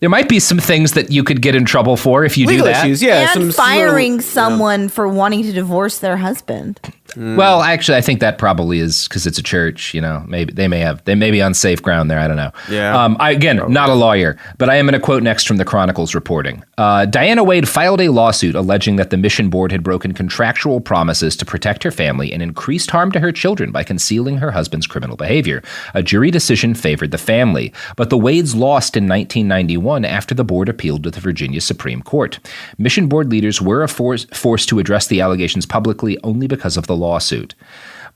there might be some things that you could get in trouble for if you Legal do that. Issues, yeah. And firing someone for wanting to divorce their husband. Well, actually, I think that probably is because it's a church. Maybe they may be on safe ground there. I don't know. Yeah. Not a lawyer, but I am going to quote next from the Chronicle's reporting. Diana Wade filed a lawsuit alleging that the mission board had broken contractual promises to protect her family and increased harm to her children by concealing her husband's criminal behavior. A jury decision favored the family, but the Wades lost in 1991 after the board appealed to the Virginia Supreme Court. Mission board leaders were forced to address the allegations publicly only because of the lawsuit.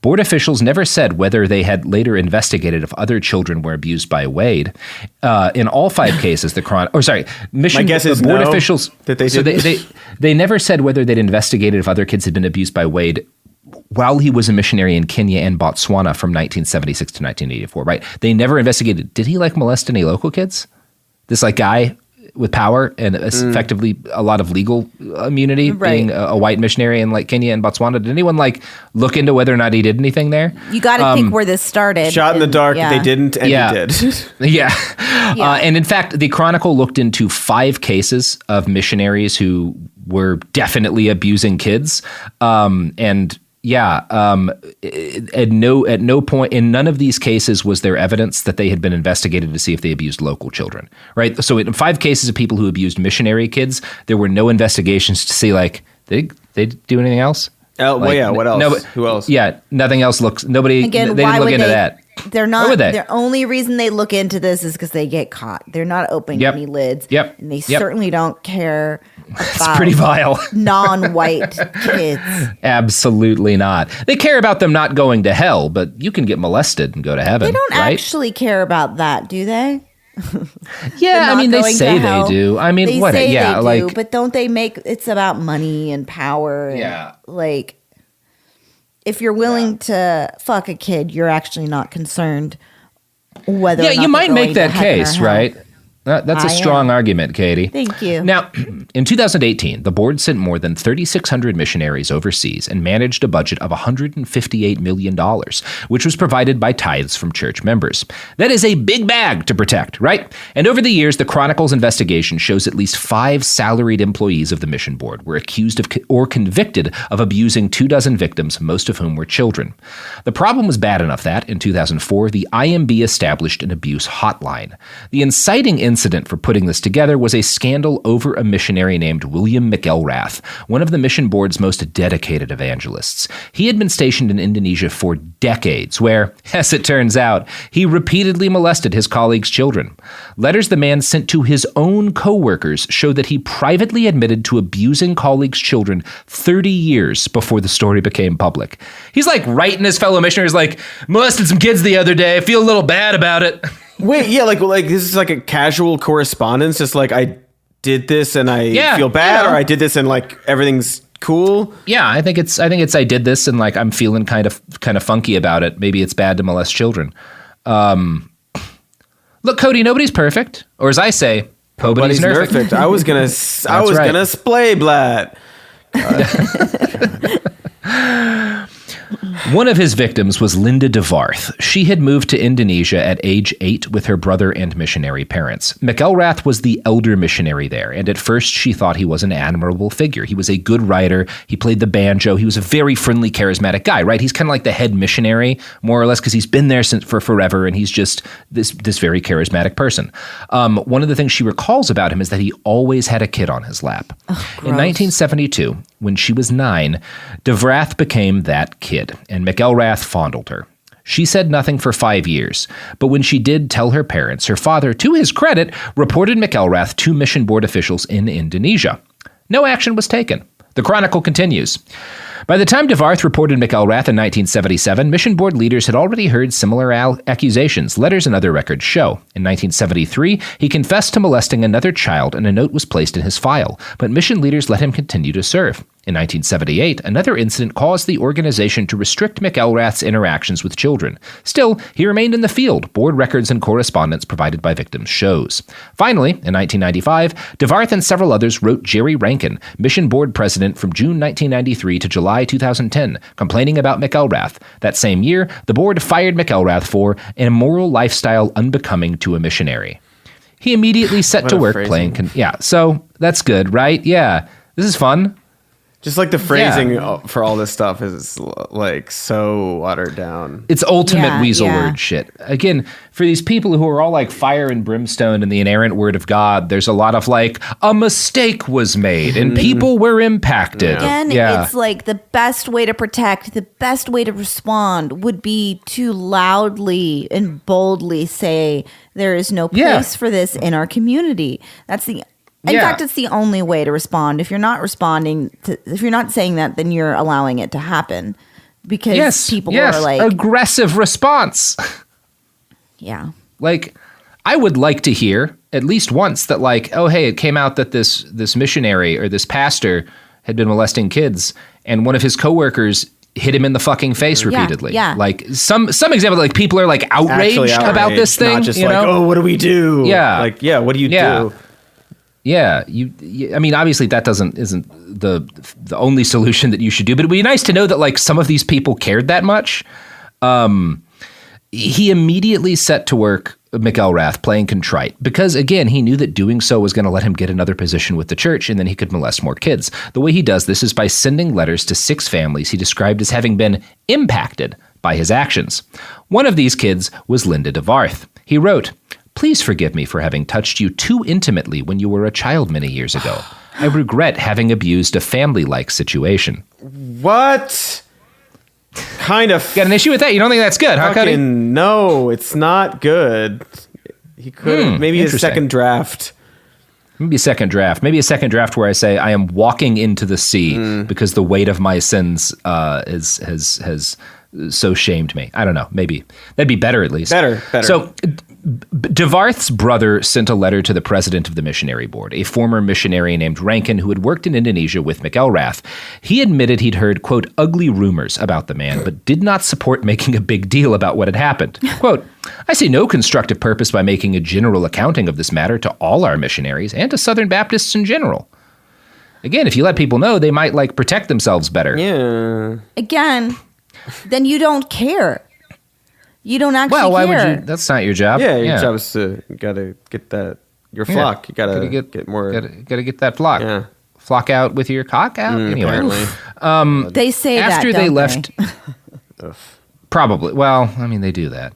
Board officials never said whether they had later investigated if other children were abused by Wade. In all 5 cases, mission board officials that they didn't. So they never said whether they'd investigated if other kids had been abused by Wade while he was a missionary in Kenya and Botswana from 1976 to 1984. Right? They never investigated. Did he molest any local kids? This guy with power and effectively a lot of legal immunity, being a white missionary in like Kenya and Botswana. Did anyone like look into whether or not he did anything there? You got to think where this started. Shot in the dark, they didn't, and he did. Yeah. And in fact, the Chronicle looked into 5 cases of missionaries who were definitely abusing kids. At no point in none of these cases was there evidence that they had been investigated to see if they abused local children, right? So in 5 cases of people who abused missionary kids, there were no investigations to see like, did they do anything else? Oh, like, what else? Who else? Yeah, nothing else looks, nobody, again, they didn't look into that. They're not, the only reason they look into this is because they get caught. They're not opening any lids. And they certainly don't care about it's pretty vile. non-white kids. Absolutely not. They care about them not going to hell, but you can get molested and go to heaven. They don't actually care about that, do they? Yeah, I mean, they say they do. I mean, they what? Say yeah, they like, do, but don't they make it's about money and power? And, like, if you're willing to fuck a kid, you're actually not concerned whether. Yeah, you might make that case, right? That's a strong argument, Katy. Thank you. Now, in 2018, the board sent more than 3,600 missionaries overseas and managed a budget of $158 million, which was provided by tithes from church members. That is a big bag to protect, right? And over the years, the Chronicle's investigation shows at least 5 salaried employees of the mission board were accused of or convicted of abusing 24 victims, most of whom were children. The problem was bad enough that, in 2004, the IMB established an abuse hotline. The inciting incident for putting this together was a scandal over a missionary named William McElrath, one of the mission board's most dedicated evangelists. He had been stationed in Indonesia for decades, where, as it turns out, he repeatedly molested his colleagues' children. Letters the man sent to his own co-workers show that he privately admitted to abusing colleagues' children 30 years before the story became public. He's like writing his fellow missionaries like, molested some kids the other day, I feel a little bad about it. Wait, yeah, like this is like a casual correspondence, just like I did this and I feel bad, or I did this and like everything's cool. Yeah, I think it's I did this and like I'm feeling kind of funky about it. Maybe it's bad to molest children. Look, Cody, nobody's perfect, or as I say, nobody's perfect. I was gonna splay blat. One of his victims was Linda DeVarth. She had moved to Indonesia at age 8 with her brother and missionary parents. McElrath was the elder missionary there, and at first she thought he was an admirable figure. He was a good writer. He played the banjo. He was a very friendly, charismatic guy, right? He's kind of like the head missionary, more or less, because he's been there for forever, and he's just this very charismatic person. One of the things she recalls about him is that he always had a kid on his lap. In 1972, when she was 9, DeVrath became that kid, and McElrath fondled her. She said nothing for 5 years, but when she did tell her parents, her father, to his credit, reported McElrath to mission board officials in Indonesia. No action was taken. The Chronicle continues. By the time DeVarth reported McElrath in 1977, mission board leaders had already heard similar accusations. Letters and other records show. In 1973, he confessed to molesting another child and a note was placed in his file, but mission leaders let him continue to serve. In 1978, another incident caused the organization to restrict McElrath's interactions with children. Still, he remained in the field, board records and correspondence provided by victims shows. Finally, in 1995, DeVarth and several others wrote Jerry Rankin, mission board president from June 1993 to July 2010, complaining about McElrath. That same year, the board fired McElrath for an immoral lifestyle unbecoming to a missionary. He immediately set to work playing... so that's good, right? Yeah, this is fun. Just like the phrasing for all this stuff is like so watered down. It's ultimate weasel word shit. Again, for these people who are all like fire and brimstone and the inerrant word of God, there's a lot of like, a mistake was made and people were impacted. Again, it's like the best way to protect, the best way to respond would be to loudly and boldly say, there is no place for this in our community. That's the In fact, it's the only way to respond. If you're not if you're not saying that, then you're allowing it to happen because people are like aggressive response. Yeah. Like, I would like to hear at least once that like, oh, hey, it came out that this missionary or this pastor had been molesting kids and one of his coworkers hit him in the fucking face repeatedly. Yeah. Like some example, like people are like outraged about this thing. Not just like, oh, what do we do? Yeah. Like, what do you do? Yeah, I mean, obviously that isn't the only solution that you should do, but it'd be nice to know that like some of these people cared that much. He immediately set to work McElrath playing contrite because, again, he knew that doing so was going to let him get another position with the church and then he could molest more kids. The way he does this is by sending letters to 6 families he described as having been impacted by his actions. One of these kids was Linda DeVarth. He wrote, "Please forgive me for having touched you too intimately when you were a child many years ago. I regret having abused a family-like situation." What? Kind of. Got an issue with that? You don't think that's good, huh, Cody? No, it's not good. He could maybe a second draft. Maybe a second draft. Maybe a second draft where I say I am walking into the sea because the weight of my sins has so shamed me. I don't know. Maybe that'd be better at least. Better. So DeVarth's brother sent a letter to the president of the missionary board, a former missionary named Rankin who had worked in Indonesia with McElrath. He admitted he'd heard, quote, ugly rumors about the man, but did not support making a big deal about what had happened. Quote, "I see no constructive purpose by making a general accounting of this matter to all our missionaries and to Southern Baptists in general." Again, if you let people know, they might like protect themselves better. Yeah. Again, then you don't care. You don't actually care. Well, why would you? That's not your job. Yeah, your job is to gotta get your flock. You gotta get more. Gotta get that flock. Yeah. Flock out with your cock out. Anyway, they say after that they left. Probably. Well, I mean, they do that.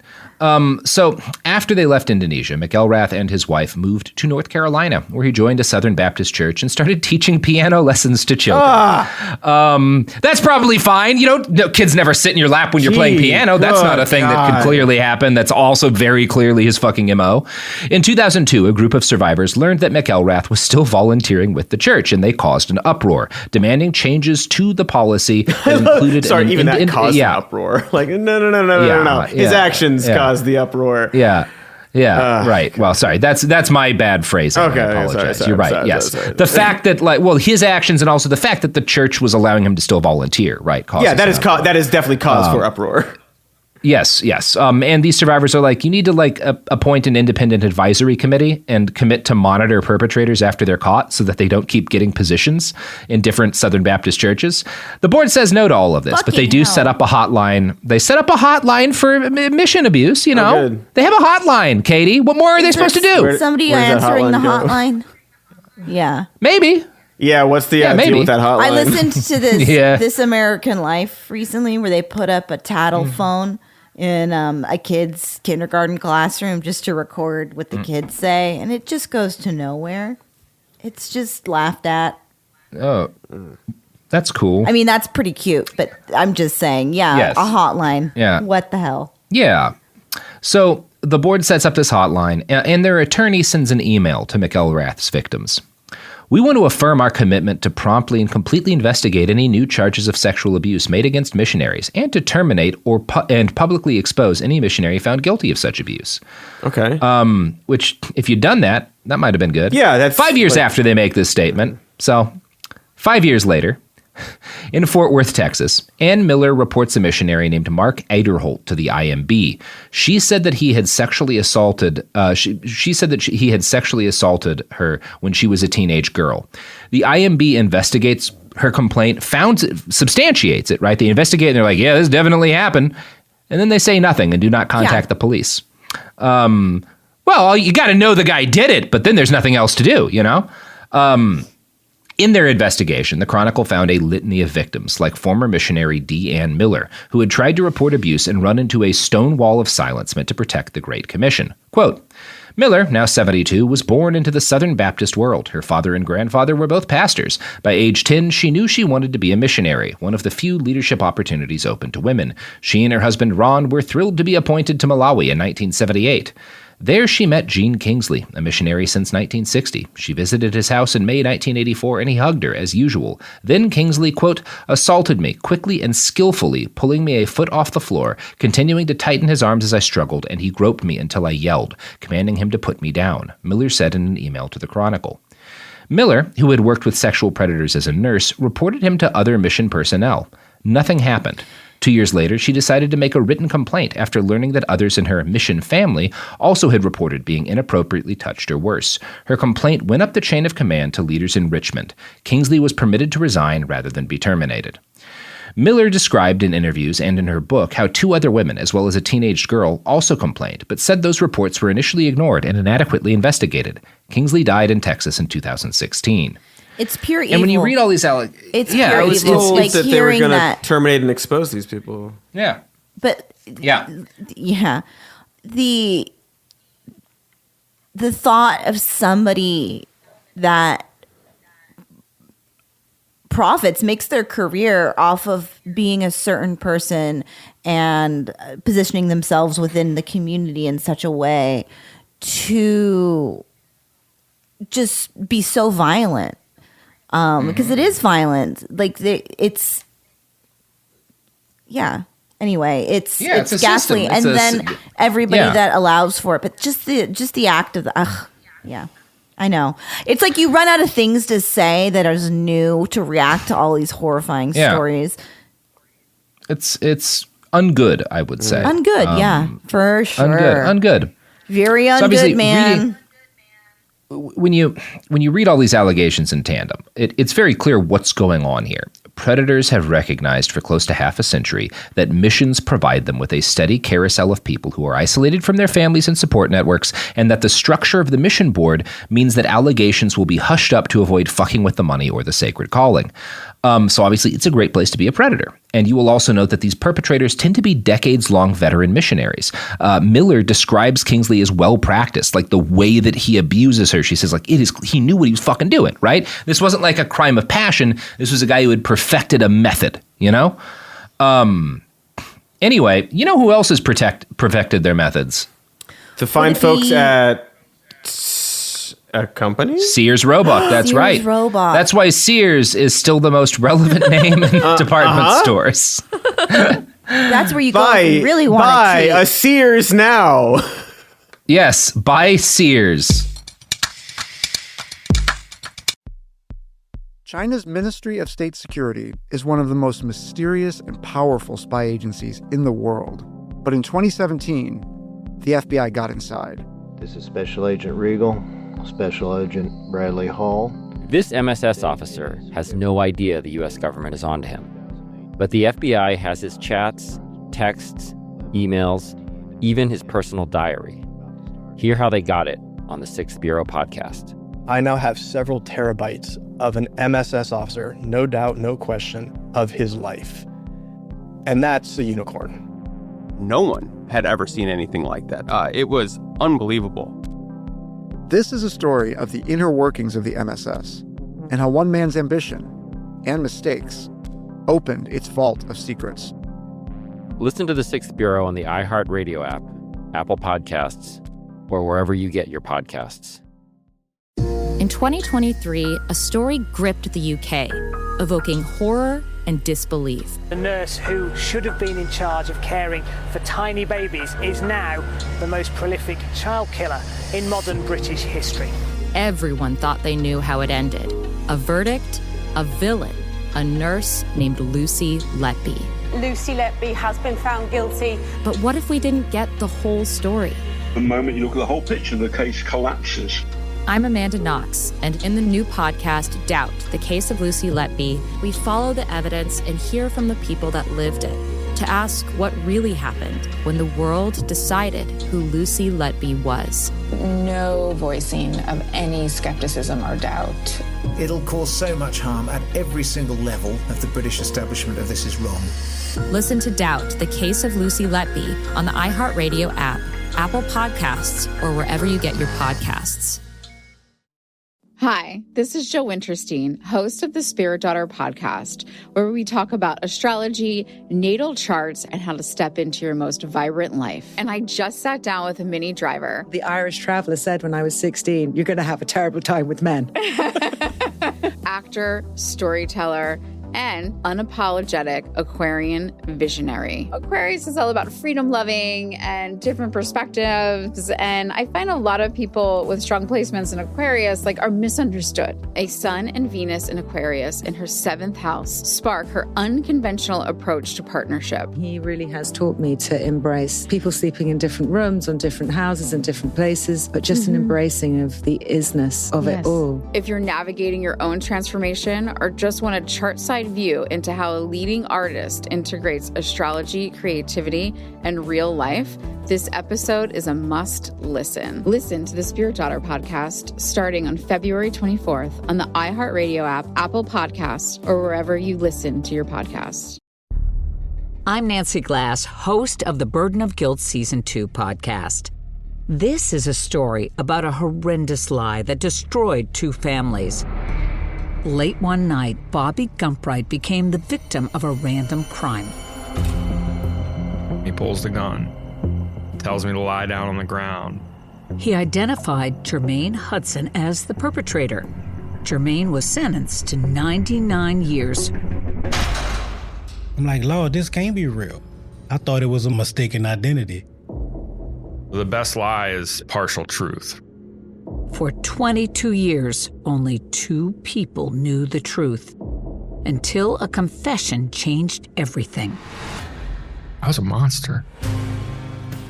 So after they left Indonesia, McElrath and his wife moved to North Carolina, where he joined a Southern Baptist church and started teaching piano lessons to children. That's probably fine. Kids never sit in your lap when you're playing piano. That's not a thing that could clearly happen. That's also very clearly his fucking MO. In 2002, a group of survivors learned that McElrath was still volunteering with the church, and they caused an uproar, demanding changes to the policy that included that caused an uproar. Like, no. His actions caused the uproar. Right. Well, sorry. That's my bad phrasing. Okay, I apologize. sorry, You're right. sorry, Yes. sorry. The fact that his actions and also the fact that the church was allowing him to still volunteer, right? That is definitely cause for uproar. Yes. And these survivors are like, you need to appoint an independent advisory committee and commit to monitor perpetrators after they're caught so that they don't keep getting positions in different Southern Baptist churches. The board says no to all of this, but they do set up a hotline. They set up a hotline for mission abuse, They have a hotline, Katy. What more are they supposed to do? Somebody answering the hotline? Yeah. Maybe. Yeah, what's the deal with that hotline? I listened to This American Life recently where they put up a tattle phone in a kid's kindergarten classroom just to record what the kids say, and it just goes to nowhere. It's just laughed at. Oh, that's cool. I mean, that's pretty cute, but I'm just saying, a hotline. Yeah. What the hell? Yeah. So the board sets up this hotline, and their attorney sends an email to McElrath's victims. "We want to affirm our commitment to promptly and completely investigate any new charges of sexual abuse made against missionaries and to terminate and publicly expose any missionary found guilty of such abuse." Okay. Which, if you'd done that might have been good. Yeah, that's 5 years after they make this statement. So 5 years later, in Fort Worth, Texas, Ann Miller reports a missionary named Mark Eiderholt to the IMB. She said that he had sexually assaulted. She said that he had sexually assaulted her when she was a teenage girl. The IMB investigates her complaint, substantiates it. Right? They investigate and they're like, "Yeah, this definitely happened," and then they say nothing and do not contact the police. Well, you got to know the guy did it, but then there's nothing else to do. In their investigation, the Chronicle found a litany of victims, like former missionary D. Ann Miller, who had tried to report abuse and run into a stone wall of silence meant to protect the Great Commission. Quote, "Miller, now 72, was born into the Southern Baptist world. Her father and grandfather were both pastors. By age 10, she knew she wanted to be a missionary, one of the few leadership opportunities open to women. She and her husband Ron were thrilled to be appointed to Malawi in 1978. There she met Gene Kingsley, a missionary since 1960. She visited his house in May 1984 and he hugged her as usual. Then Kingsley, quote, assaulted me quickly and skillfully, pulling me a foot off the floor, continuing to tighten his arms as I struggled, and he groped me until I yelled, commanding him to put me down," Miller said in an email to the Chronicle. Miller, who had worked with sexual predators as a nurse, reported him to other mission personnel. Nothing happened. 2 years later, she decided to make a written complaint after learning that others in her mission family also had reported being inappropriately touched or worse. Her complaint went up the chain of command to leaders in Richmond. Kingsley was permitted to resign rather than be terminated. Miller described in interviews and in her book how 2 other women, as well as a teenaged girl, also complained, but said those reports were initially ignored and inadequately investigated. Kingsley died in Texas in 2016. It's pure evil. And when you read all these allegations... It's pure evil. It's like that they were going to terminate and expose these people. Yeah. But... Yeah. Yeah. The thought of somebody that profits, makes their career off of being a certain person and positioning themselves within the community in such a way to just be so violent. Because it is violent. Like it's, yeah. Anyway, it's ghastly, and then everybody that allows for it. But just the act of the, yeah. I know. It's like you run out of things to say that is new to react to all these horrifying stories. It's ungood, I would say. Ungood, yeah, for sure. Ungood. Very ungood, man. When you read all these allegations in tandem, it's very clear what's going on here. Predators have recognized for close to half a century that missions provide them with a steady carousel of people who are isolated from their families and support networks, and that the structure of the mission board means that allegations will be hushed up to avoid fucking with the money or the sacred calling. So obviously it's a great place to be a predator. And you will also note that these perpetrators tend to be decades-long veteran missionaries. Miller describes Kingsley as well-practiced, like the way that he abuses her. She says, like, he knew what he was fucking doing, right? This wasn't like a crime of passion. This was a guy who had perfected a method, you know? Anyway, you know who else has perfected their methods? To find folks at a company? Sears Roebuck, that's Sears right. Roebuck. That's why Sears is still the most relevant name in department stores. That's where you go if you really want to buy a Sears now. Yes, buy Sears. China's Ministry of State Security is one of the most mysterious and powerful spy agencies in the world. But in 2017, the FBI got inside. This is Special Agent Regal, Special Agent Bradley Hall. This MSS officer has no idea the U.S. government is onto him. But the FBI has his chats, texts, emails, even his personal diary. Hear how they got it on the 6th Bureau podcast. I now have several terabytes of an MSS officer, no doubt, no question, of his life. And that's a unicorn. No one had ever seen anything like that. It was unbelievable. This is a story of the inner workings of the MSS and how one man's ambition and mistakes opened its vault of secrets. Listen to the 6th Bureau on the iHeartRadio app, Apple Podcasts, or wherever you get your podcasts. In 2023, a story gripped the UK, evoking horror and disbelief. The nurse who should have been in charge of caring for tiny babies is now the most prolific child killer in modern British history. Everyone thought they knew how it ended. A verdict, a villain, a nurse named Lucy Letby. Lucy Letby has been found guilty. But what if we didn't get the whole story? The moment you look at the whole picture, the case collapses. I'm Amanda Knox, and in the new podcast, Doubt, the Case of Lucy Letby, we follow the evidence and hear from the people that lived it to ask what really happened when the world decided who Lucy Letby was. No voicing of any skepticism or doubt. It'll cause so much harm at every single level of the British establishment of this is wrong. Listen to Doubt, the Case of Lucy Letby on the iHeartRadio app, Apple Podcasts, or wherever you get your podcasts. Hi, this is Jo Winterstein, host of the Spirit Daughter podcast, where we talk about astrology, natal charts, and how to step into your most vibrant life. And I just sat down with a Minnie Driver. The Irish traveller said when I was 16, you're going to have a terrible time with men. Actor, storyteller, and unapologetic Aquarian visionary. Aquarius is all about freedom-loving and different perspectives, and I find a lot of people with strong placements in Aquarius are misunderstood. A Sun and Venus in Aquarius in her 7th house spark her unconventional approach to partnership. He really has taught me to embrace people sleeping in different rooms, on different houses, in different places, but just an embracing of the isness of it all. If you're navigating your own transformation or just want a chart-side view into how a leading artist integrates astrology, creativity, and real life, this episode is a must listen. Listen to the Spirit Daughter podcast starting on February 24th on the iHeartRadio app, Apple Podcasts, or wherever you listen to your podcasts. I'm Nancy Glass, host of the Burden of Guilt Season 2 podcast. This is a story about a horrendous lie that destroyed 2 families. Late one night, Bobby Gumpright became the victim of a random crime. He pulls the gun, tells me to lie down on the ground. He identified Jermaine Hudson as the perpetrator. Jermaine was sentenced to 99 years. I'm like, Lord, this can't be real. I thought it was a mistaken identity. The best lie is partial truth. For 22 years, only 2 people knew the truth, until a confession changed everything. I was a monster.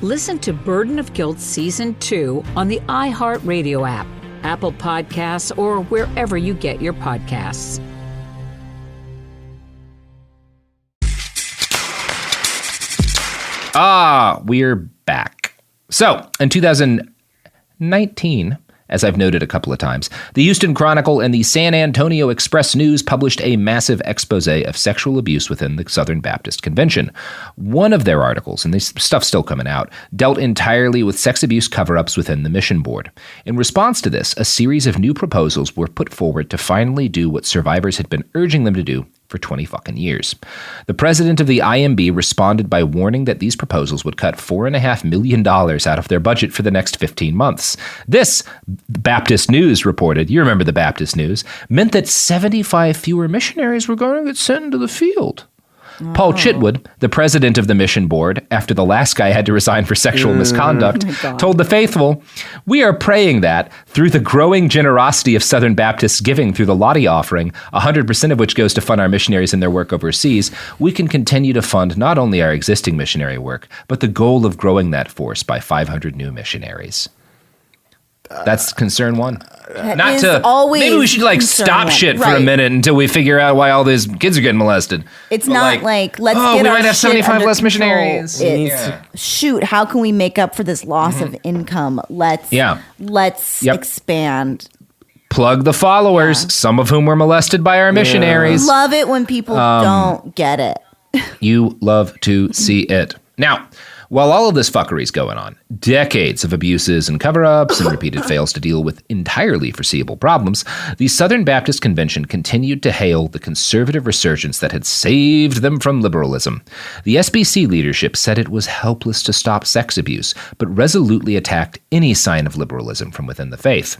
Listen to Burden of Guilt Season 2 on the iHeartRadio app, Apple Podcasts, or wherever you get your podcasts. We're back. So, in 2019, as I've noted a couple of times, the Houston Chronicle and the San Antonio Express News published a massive expose of sexual abuse within the Southern Baptist Convention. One of their articles, and this stuff's still coming out, dealt entirely with sex abuse cover-ups within the mission board. In response to this, a series of new proposals were put forward to finally do what survivors had been urging them to do for 20 fucking years. The president of the IMB responded by warning that these proposals would cut $4.5 million out of their budget for the next 15 months. This, Baptist News reported, you remember the Baptist News, meant that 75 fewer missionaries were going to get sent into the field. Paul Chitwood, the president of the mission board, after the last guy had to resign for sexual misconduct, told the faithful, "We are praying that, through the growing generosity of Southern Baptists giving through the Lottie offering, 100% of which goes to fund our missionaries in their work overseas, we can continue to fund not only our existing missionary work, but the goal of growing that force by 500 new missionaries." That's concern one. Not to maybe we should stop shit for a minute until we figure out why all these kids are getting molested. It's not let's get we might our have 75 less missionaries. It's shoot, how can we make up for this loss of income? Let's expand. Plug the followers, some of whom were molested by our missionaries. Love it when people don't get it. You love to see it. Now, while all of this fuckery is going on, decades of abuses and cover-ups and repeated fails to deal with entirely foreseeable problems, the Southern Baptist Convention continued to hail the conservative resurgence that had saved them from liberalism. The SBC leadership said it was helpless to stop sex abuse, but resolutely attacked any sign of liberalism from within the faith.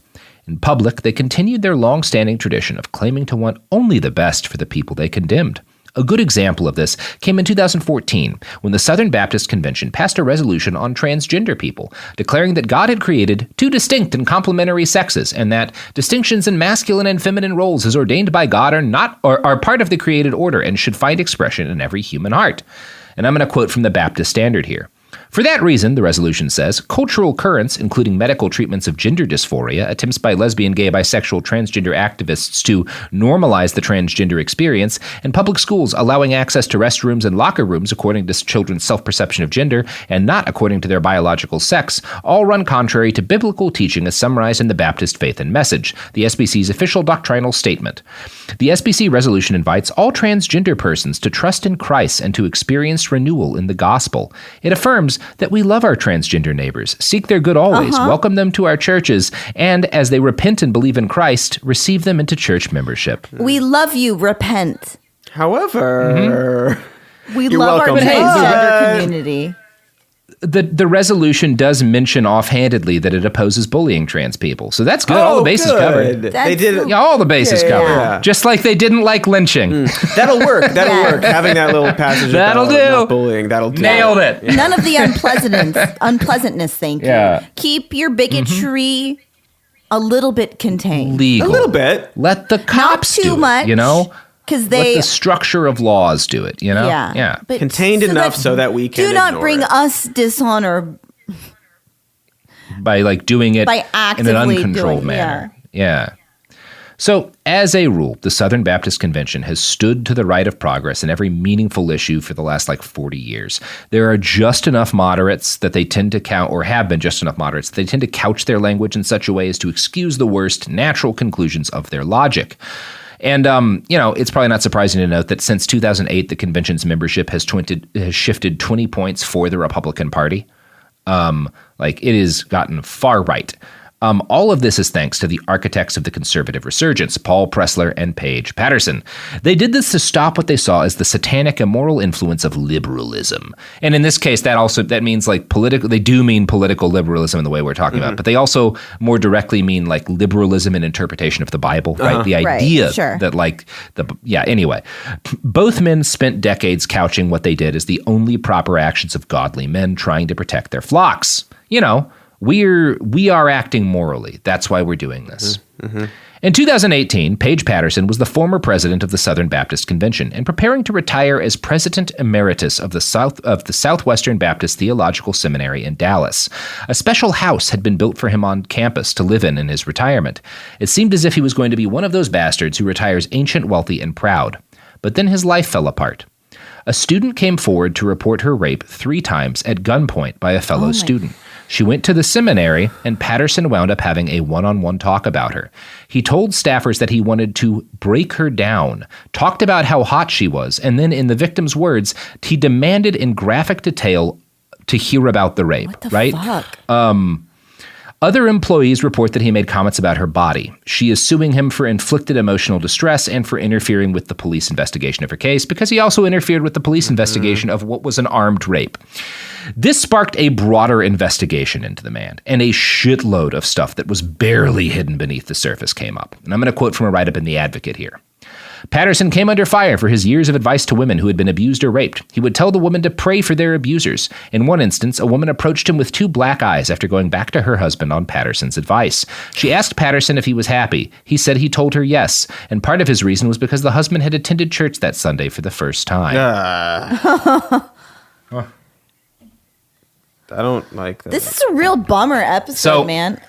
In public, they continued their long-standing tradition of claiming to want only the best for the people they condemned. A good example of this came in 2014, when the Southern Baptist Convention passed a resolution on transgender people, declaring that God had created 2 distinct and complementary sexes, and that distinctions in masculine and feminine roles as ordained by God are part of the created order and should find expression in every human heart. And I'm going to quote from the Baptist Standard here. For that reason, the resolution says, cultural currents, including medical treatments of gender dysphoria, attempts by lesbian, gay, bisexual, transgender activists to normalize the transgender experience, and public schools allowing access to restrooms and locker rooms according to children's self-perception of gender and not according to their biological sex, all run contrary to biblical teaching as summarized in the Baptist Faith and Message, the SBC's official doctrinal statement. The SBC resolution invites all transgender persons to trust in Christ and to experience renewal in the gospel. It affirms that we love our transgender neighbors, seek their good always, welcome them to our churches, and as they repent and believe in Christ, receive them into church membership. We love you, repent. However, we love our transgender community. the resolution does mention offhandedly that it opposes bullying trans people. So that's good. All the bases covered. They did all the bases covered. Yeah. Just like they didn't like lynching. That'll work. That'll work. Having that little passage about not bullying, that'll do. Nailed it. Yeah. None of the unpleasantness, thank you. Keep your bigotry a little bit contained. Legal. A little bit. Let the cops not too do much, it, you know? Because let the structure of laws do it, you know? Yeah. But contained enough so that we can do not bring us dishonor by like doing it by in an uncontrolled manner. Yeah. So, as a rule, the Southern Baptist Convention has stood to the right of progress in every meaningful issue for the last 40 years. There are just enough moderates that they tend to count, or have been just enough moderates, that they tend to couch their language in such a way as to excuse the worst natural conclusions of their logic. And, it's probably not surprising to note that since 2008, the convention's membership has shifted 20 points for the Republican Party. It has gotten far right. All of this is thanks to the architects of the conservative resurgence, Paul Pressler and Paige Patterson. They did this to stop what they saw as the satanic immoral influence of liberalism. And in this case, that means political. They do mean political liberalism in the way we're talking about, but they also more directly mean liberalism in interpretation of the Bible, right? The idea that anyway. Both men spent decades couching what they did as the only proper actions of godly men trying to protect their flocks. We are acting morally. That's why we're doing this. Mm-hmm. In 2018, Paige Patterson was the former president of the Southern Baptist Convention and preparing to retire as president emeritus of the Southwestern Baptist Theological Seminary in Dallas. A special house had been built for him on campus to live in his retirement. It seemed as if he was going to be one of those bastards who retires ancient, wealthy, and proud. But then his life fell apart. A student came forward to report her rape 3 times at gunpoint by a fellow student. She went to the seminary, and Patterson wound up having a one-on-one talk about her. He told staffers that he wanted to break her down, talked about how hot she was, and then, in the victim's words, he demanded in graphic detail to hear about the rape. What the fuck? Other employees report that he made comments about her body. She is suing him for inflicted emotional distress and for interfering with the police investigation of her case, because he also interfered with the police investigation of what was an armed rape. This sparked a broader investigation into the man, and a shitload of stuff that was barely hidden beneath the surface came up. And I'm going to quote from a write-up in The Advocate here. Patterson came under fire for his years of advice to women who had been abused or raped. He would tell the women to pray for their abusers. In one instance, a woman approached him with 2 black eyes after going back to her husband on Patterson's advice. She asked Patterson if he was happy. He said he told her yes, and part of his reason was because the husband had attended church that Sunday for the first time. I don't like that. This is a real bummer episode, man.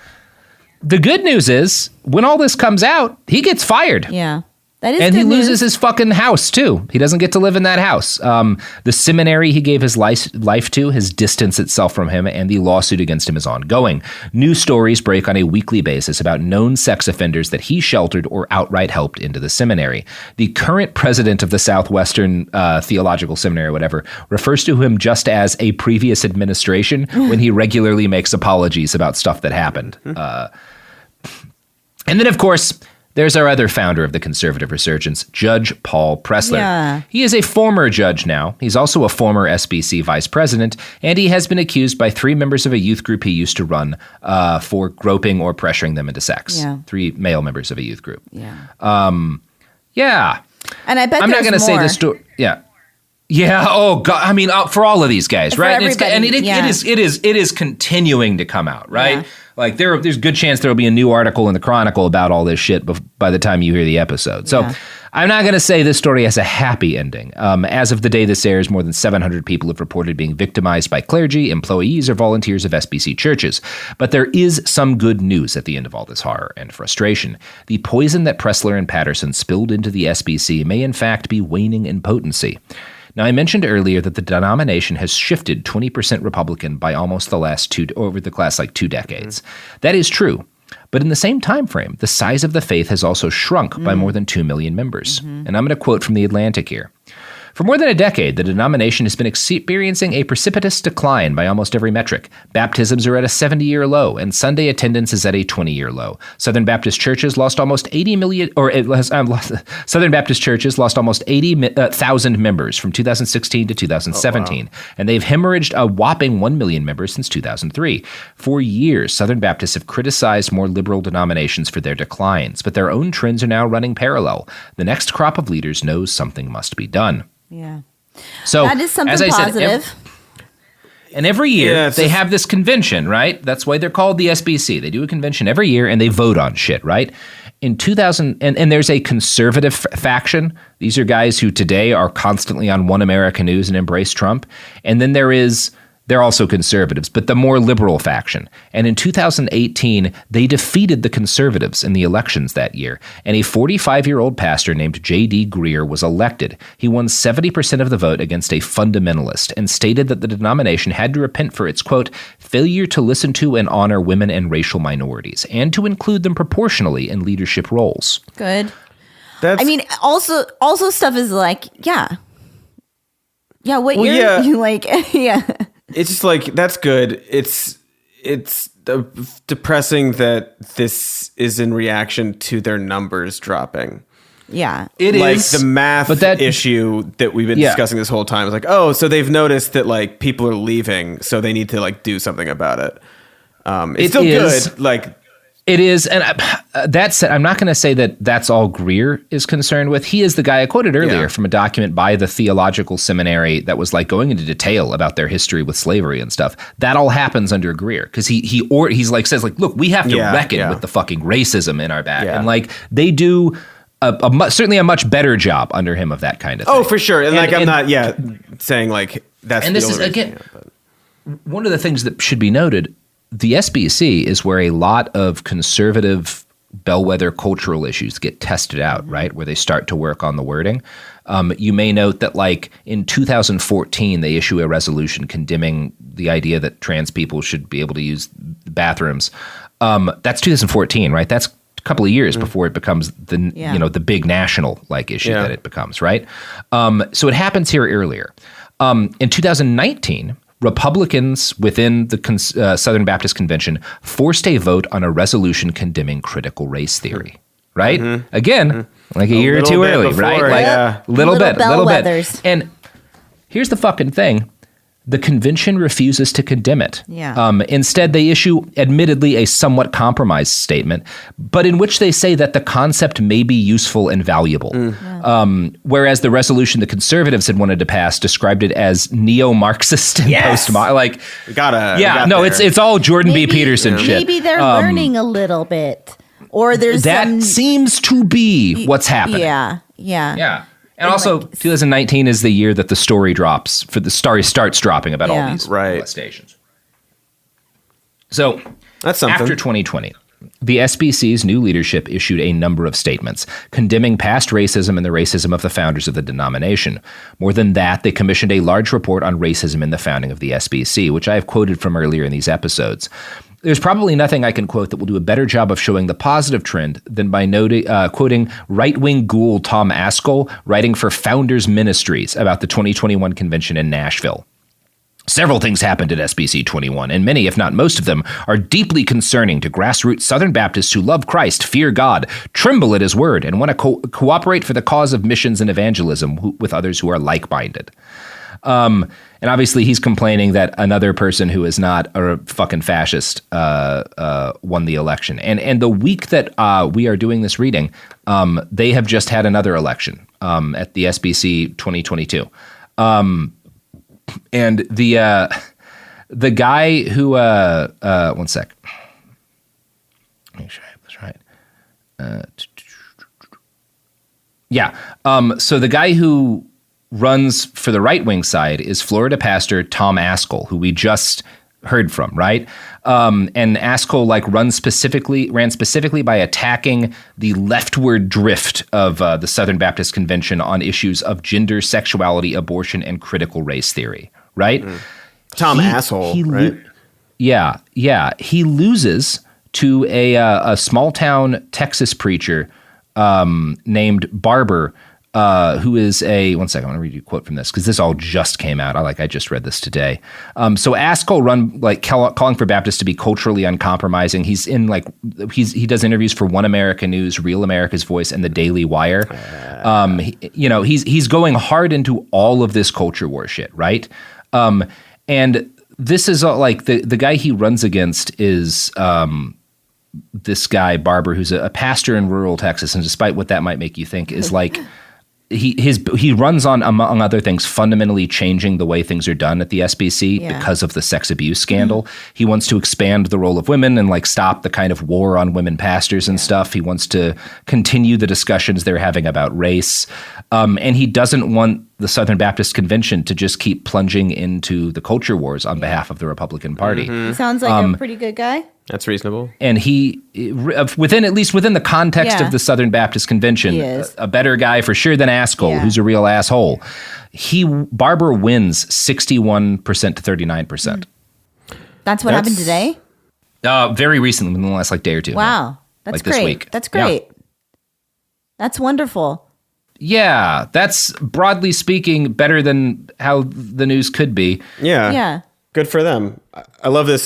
The good news is, when all this comes out, he gets fired. Yeah. That is and good he loses news. his fucking house, too. He doesn't get to live in that house. The seminary he gave his life to has distanced itself from him, and the lawsuit against him is ongoing. New stories break on a weekly basis about known sex offenders that he sheltered or outright helped into the seminary. The current president of the Southwestern Theological Seminary, or whatever, refers to him just as a previous administration when he regularly makes apologies about stuff that happened. And then, of course, there's our other founder of the conservative resurgence, Judge Paul Pressler. Yeah. He is a former judge now. He's also a former SBC vice president, and he has been accused by 3 members of a youth group he used to run for groping or pressuring them into sex. Yeah. 3 male members of a youth group. Yeah. Yeah. And I bet I'm not going to say the story. Yeah. Yeah. Oh God. I mean, for all of these guys, For right? It is continuing to come out, right? Yeah. Like there's a good chance there will be a new article in the Chronicle about all this shit by the time you hear the episode. So I'm not going to say this story has a happy ending. As of the day this airs, more than 700 people have reported being victimized by clergy, employees, or volunteers of SBC churches. But there is some good news at the end of all this horror and frustration. The poison that Pressler and Patterson spilled into the SBC may in fact be waning in potency. Now, I mentioned earlier that the denomination has shifted 20% Republican by almost over the last 2 decades. That is true. But in the same time frame, the size of the faith has also shrunk by more than 2 million members. And I'm going to quote from The Atlantic here. For more than a decade, the denomination has been experiencing a precipitous decline by almost every metric. Baptisms are at a 70-year low, and Sunday attendance is at a 20-year low. Southern Baptist churches lost almost 80,000 members from 2016 to 2017, and they've hemorrhaged a whopping 1 million members since 2003. For years, Southern Baptists have criticized more liberal denominations for their declines, but their own trends are now running parallel. The next crop of leaders knows something must be done. Yeah. So that is something as I positive. Said, and every year they have this convention, right? That's why they're called the SBC. They do a convention every year and they vote on shit, right? In 2000, and there's a conservative faction. These are guys who today are constantly on One America News and embrace Trump. And then they're also conservatives, but the more liberal faction. And in 2018, they defeated the conservatives in the elections that year. And a 45-year-old pastor named J.D. Greer was elected. He won 70% of the vote against a fundamentalist and stated that the denomination had to repent for its, quote, failure to listen to and honor women and racial minorities and to include them proportionally in leadership roles. Good. Also stuff is like, It's just like, that's good. It's depressing that this is in reaction to their numbers dropping. Yeah. It is the math issue that we've been discussing this whole time. It's like, oh, so they've noticed that like people are leaving, so they need to like do something about it. It's still good. Like, it is, and that said, I'm not going to say that that's all Greer is concerned with. He is the guy I quoted earlier from a document by the theological seminary that was like going into detail about their history with slavery and stuff. That all happens under Greer because he's like says like, look, we have to reckon with the fucking racism in our back, and like they do certainly a much better job under him of that kind of thing. Oh, for sure, and like I'm not saying like that's. And this is again one of the things that should be noted. The SBC is where a lot of conservative bellwether cultural issues get tested out, right? Where they start to work on the wording. You may note that like in 2014, they issue a resolution condemning the idea that trans people should be able to use bathrooms. That's 2014, right? That's a couple of years before it becomes the big national like issue that it becomes, right? So it happens here earlier. In 2019, Republicans within the Southern Baptist Convention forced a vote on a resolution condemning critical race theory, right? Again, like a year or two early, before, right? Like little bit. And here's the fucking thing. The convention refuses to condemn it. Instead, they issue, admittedly, a somewhat compromised statement, but in which they say that the concept may be useful and valuable. Whereas the resolution the conservatives had wanted to pass described it as neo-Marxist and postmodern. Like, it's all Jordan B. Peterson shit. Maybe they're learning a little bit, or there's that seems to be what's happening. Yeah. And also, 2019 is the year that the story drops. The story starts dropping about all these molestations. So, that's something. After 2020, the SBC's new leadership issued a number of statements condemning past racism and the racism of the founders of the denomination. More than that, they commissioned a large report on racism in the founding of the SBC, which I have quoted from earlier in these episodes. There's probably nothing I can quote that will do a better job of showing the positive trend than by quoting right-wing ghoul Tom Askell writing for Founders Ministries about the 2021 convention in Nashville. Several things happened at SBC 21, and many, if not most of them, are deeply concerning to grassroots Southern Baptists who love Christ, fear God, tremble at his word, and want to cooperate for the cause of missions and evangelism with others who are like-minded. And obviously he's complaining that another person who is not a fucking fascist won the election. And the week that we are doing this reading, they have just had another election at the SBC 2022. And the guy who one sec. Make sure I have this right. So the guy who runs for the right-wing side is Florida pastor Tom Askell, who we just heard from, right? And Askell ran specifically by attacking the leftward drift of the Southern Baptist Convention on issues of gender, sexuality, abortion, and critical race theory, right? Tom Asshole, right? He loses to a small-town Texas preacher named Barber, who is one second, I want to read you a quote from this because this all just came out. I just read this today. So Askell calling for Baptists to be culturally uncompromising. He's in he does interviews for One America News, Real America's Voice, and the Daily Wire. He's going hard into all of this culture war shit, right? And this is the guy he runs against is this guy Barber, who's a pastor in rural Texas, and despite what that might make you think, is he runs on, among other things, fundamentally changing the way things are done at the SBC because of the sex abuse scandal. He wants to expand the role of women and stop the kind of war on women pastors and stuff. He wants to continue the discussions they're having about race. And he doesn't want the Southern Baptist Convention to just keep plunging into the culture wars on behalf of the Republican Party. He sounds like a pretty good guy. That's reasonable. And he, at least within the context of the Southern Baptist Convention, a better guy for sure than Askell, who's a real asshole. Barber wins 61% to 39%. That's what happened today? Very recently, in the last day or two. Wow. That's great. This week. That's great. Yeah. That's wonderful. Yeah, that's broadly speaking better than how the news could be. Yeah. Yeah. Good for them. I love this.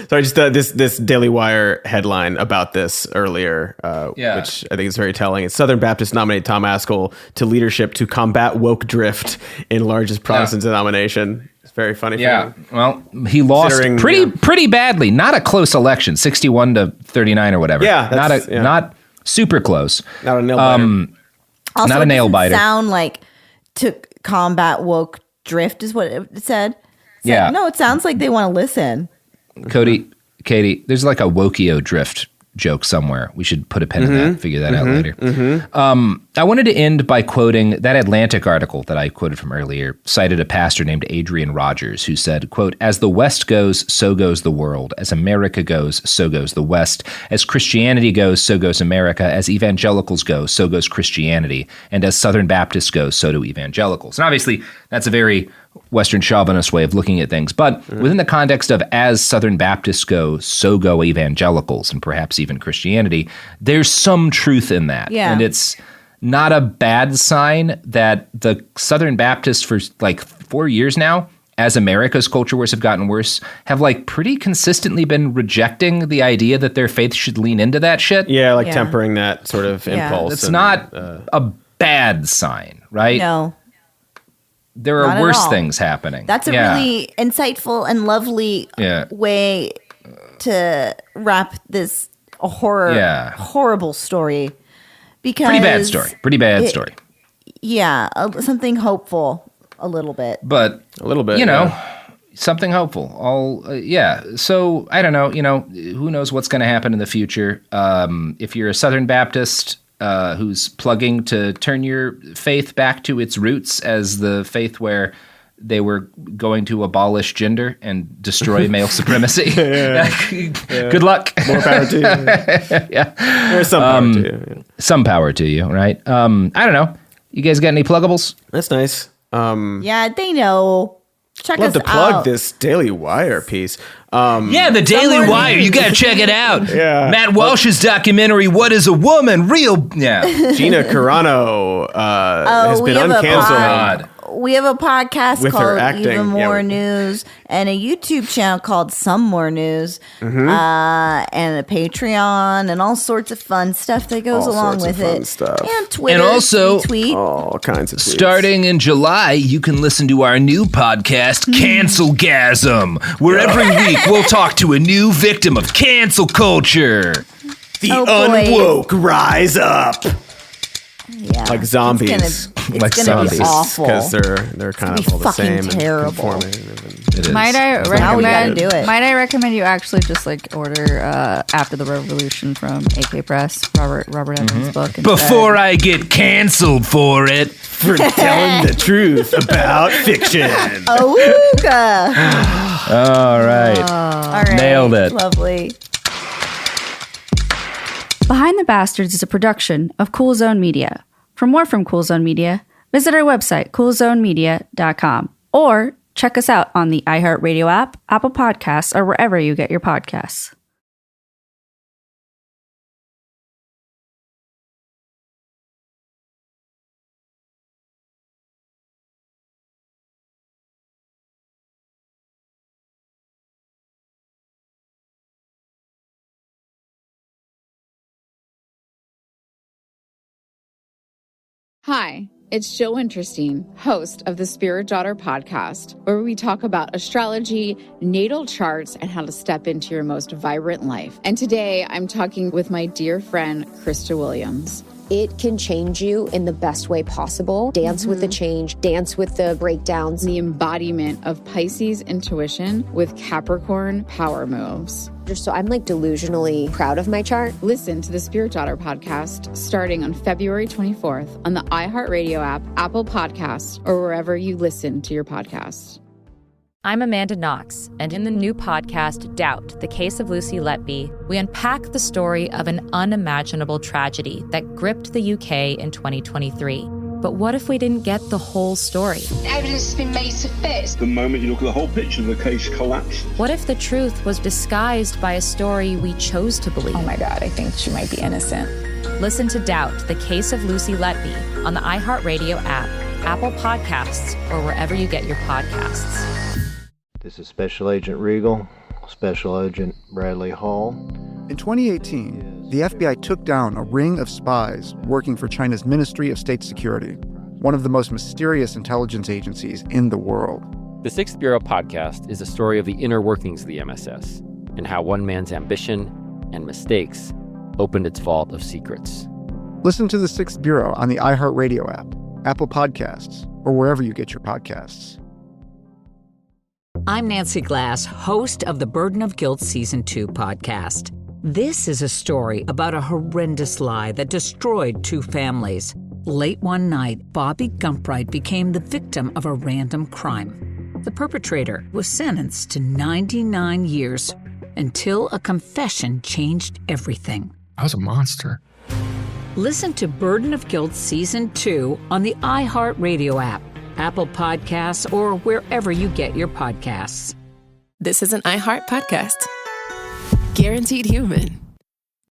Sorry, just this Daily Wire headline about this earlier, which I think is very telling. It's Southern Baptists nominate Tom Askell to leadership to combat woke drift in largest Protestant denomination. It's very funny. Yeah. Well, he lost pretty badly. Not a close election, 61 to 39 or whatever. Yeah. Not super close. Not a nail biter. Also, not a nail biter. Sound like to combat woke drift is what it said. No, it sounds like they want to listen. Cody, Katy, there's a Wokio drift joke somewhere. We should put a pin in that, figure that out later. I wanted to end by quoting that Atlantic article that I quoted from earlier, cited a pastor named Adrian Rogers, who said, quote, "As the West goes, so goes the world. As America goes, so goes the West. As Christianity goes, so goes America. As evangelicals go, so goes Christianity. And as Southern Baptists go, so do evangelicals." And obviously, that's a very Western chauvinist way of looking at things. But within the context of as Southern Baptists go, so go evangelicals, and perhaps even Christianity, there's some truth in that. Yeah. And it's not a bad sign that the Southern Baptists for 4 years now, as America's culture wars have gotten worse, have pretty consistently been rejecting the idea that their faith should lean into that shit. Yeah, tempering that sort of impulse. It's not a bad sign, right? No. There are worse things happening. That's a really insightful and lovely way to wrap this horrible story. Because Pretty bad story. Yeah, something hopeful a little bit. But a little bit, something hopeful. So I don't know, who knows what's going to happen in the future. If you're a Southern Baptist who's plugging to turn your faith back to its roots as the faith where they were going to abolish gender and destroy male supremacy. Good luck. More power to you. There's some power to you. Yeah. Some power to you, right? I don't know. You guys got any pluggables? That's nice. Yeah, they know. Check us out. Love to plug this Daily Wire piece. The Daily Wire. You got to check it out. Matt Walsh's documentary, What is a Woman? Gina Carano has been uncanceled. We have a podcast with her called acting. Even More News and a YouTube channel called Some More News and a Patreon and all sorts of fun stuff that goes along with it. Stuff. And Twitter. And also, tweet. All kinds of tweets. Starting in July, you can listen to our new podcast, Cancelgasm, where every week we'll talk to a new victim of cancel culture. The unwoke rise up. Yeah. Like zombies. It's gonna be awful. Because they're kind of all the same. Terrible. Might I recommend you actually just order After the Revolution from AK Press, Robert Evans' book. Instead. Before I get canceled for it. For telling the truth about fiction. Awooga. All right. Nailed it. Lovely. Behind the Bastards is a production of Cool Zone Media. For more from Cool Zone Media, visit our website, coolzonemedia.com, or check us out on the iHeartRadio app, Apple Podcasts, or wherever you get your podcasts. Hi, it's Joe Interesting, host of the Spirit Daughter podcast, where we talk about astrology, natal charts, and how to step into your most vibrant life. And today I'm talking with my dear friend, Krista Williams. It can change you in the best way possible. Dance with the change, dance with the breakdowns. The embodiment of Pisces intuition with Capricorn power moves. So I'm like delusionally proud of my chart. Listen to the Spirit Daughter podcast starting on February 24th on the iHeartRadio app, Apple Podcasts, or wherever you listen to your podcasts. I'm Amanda Knox, and in the new podcast, Doubt, the Case of Lucy Letby, we unpack the story of an unimaginable tragedy that gripped the UK in 2023. But what if we didn't get the whole story? Evidence has been made to fit. The moment you look at the whole picture, the case collapses. What if the truth was disguised by a story we chose to believe? Oh my God, I think she might be innocent. Listen to Doubt, the Case of Lucy Letby on the iHeartRadio app, Apple Podcasts, or wherever you get your podcasts. This is Special Agent Regal, Special Agent Bradley Hall. In 2018, the FBI took down a ring of spies working for China's Ministry of State Security, one of the most mysterious intelligence agencies in the world. The Sixth Bureau podcast is a story of the inner workings of the MSS and how one man's ambition and mistakes opened its vault of secrets. Listen to the Sixth Bureau on the iHeartRadio app, Apple Podcasts, or wherever you get your podcasts. I'm Nancy Glass, host of the Burden of Guilt Season 2 podcast. This is a story about a horrendous lie that destroyed two families. Late one night, Bobby Gumpright became the victim of a random crime. The perpetrator was sentenced to 99 years until a confession changed everything. I was a monster. Listen to Burden of Guilt Season 2 on the iHeartRadio app, Apple Podcasts, or wherever you get your podcasts. This is an iHeart podcast. Guaranteed Human.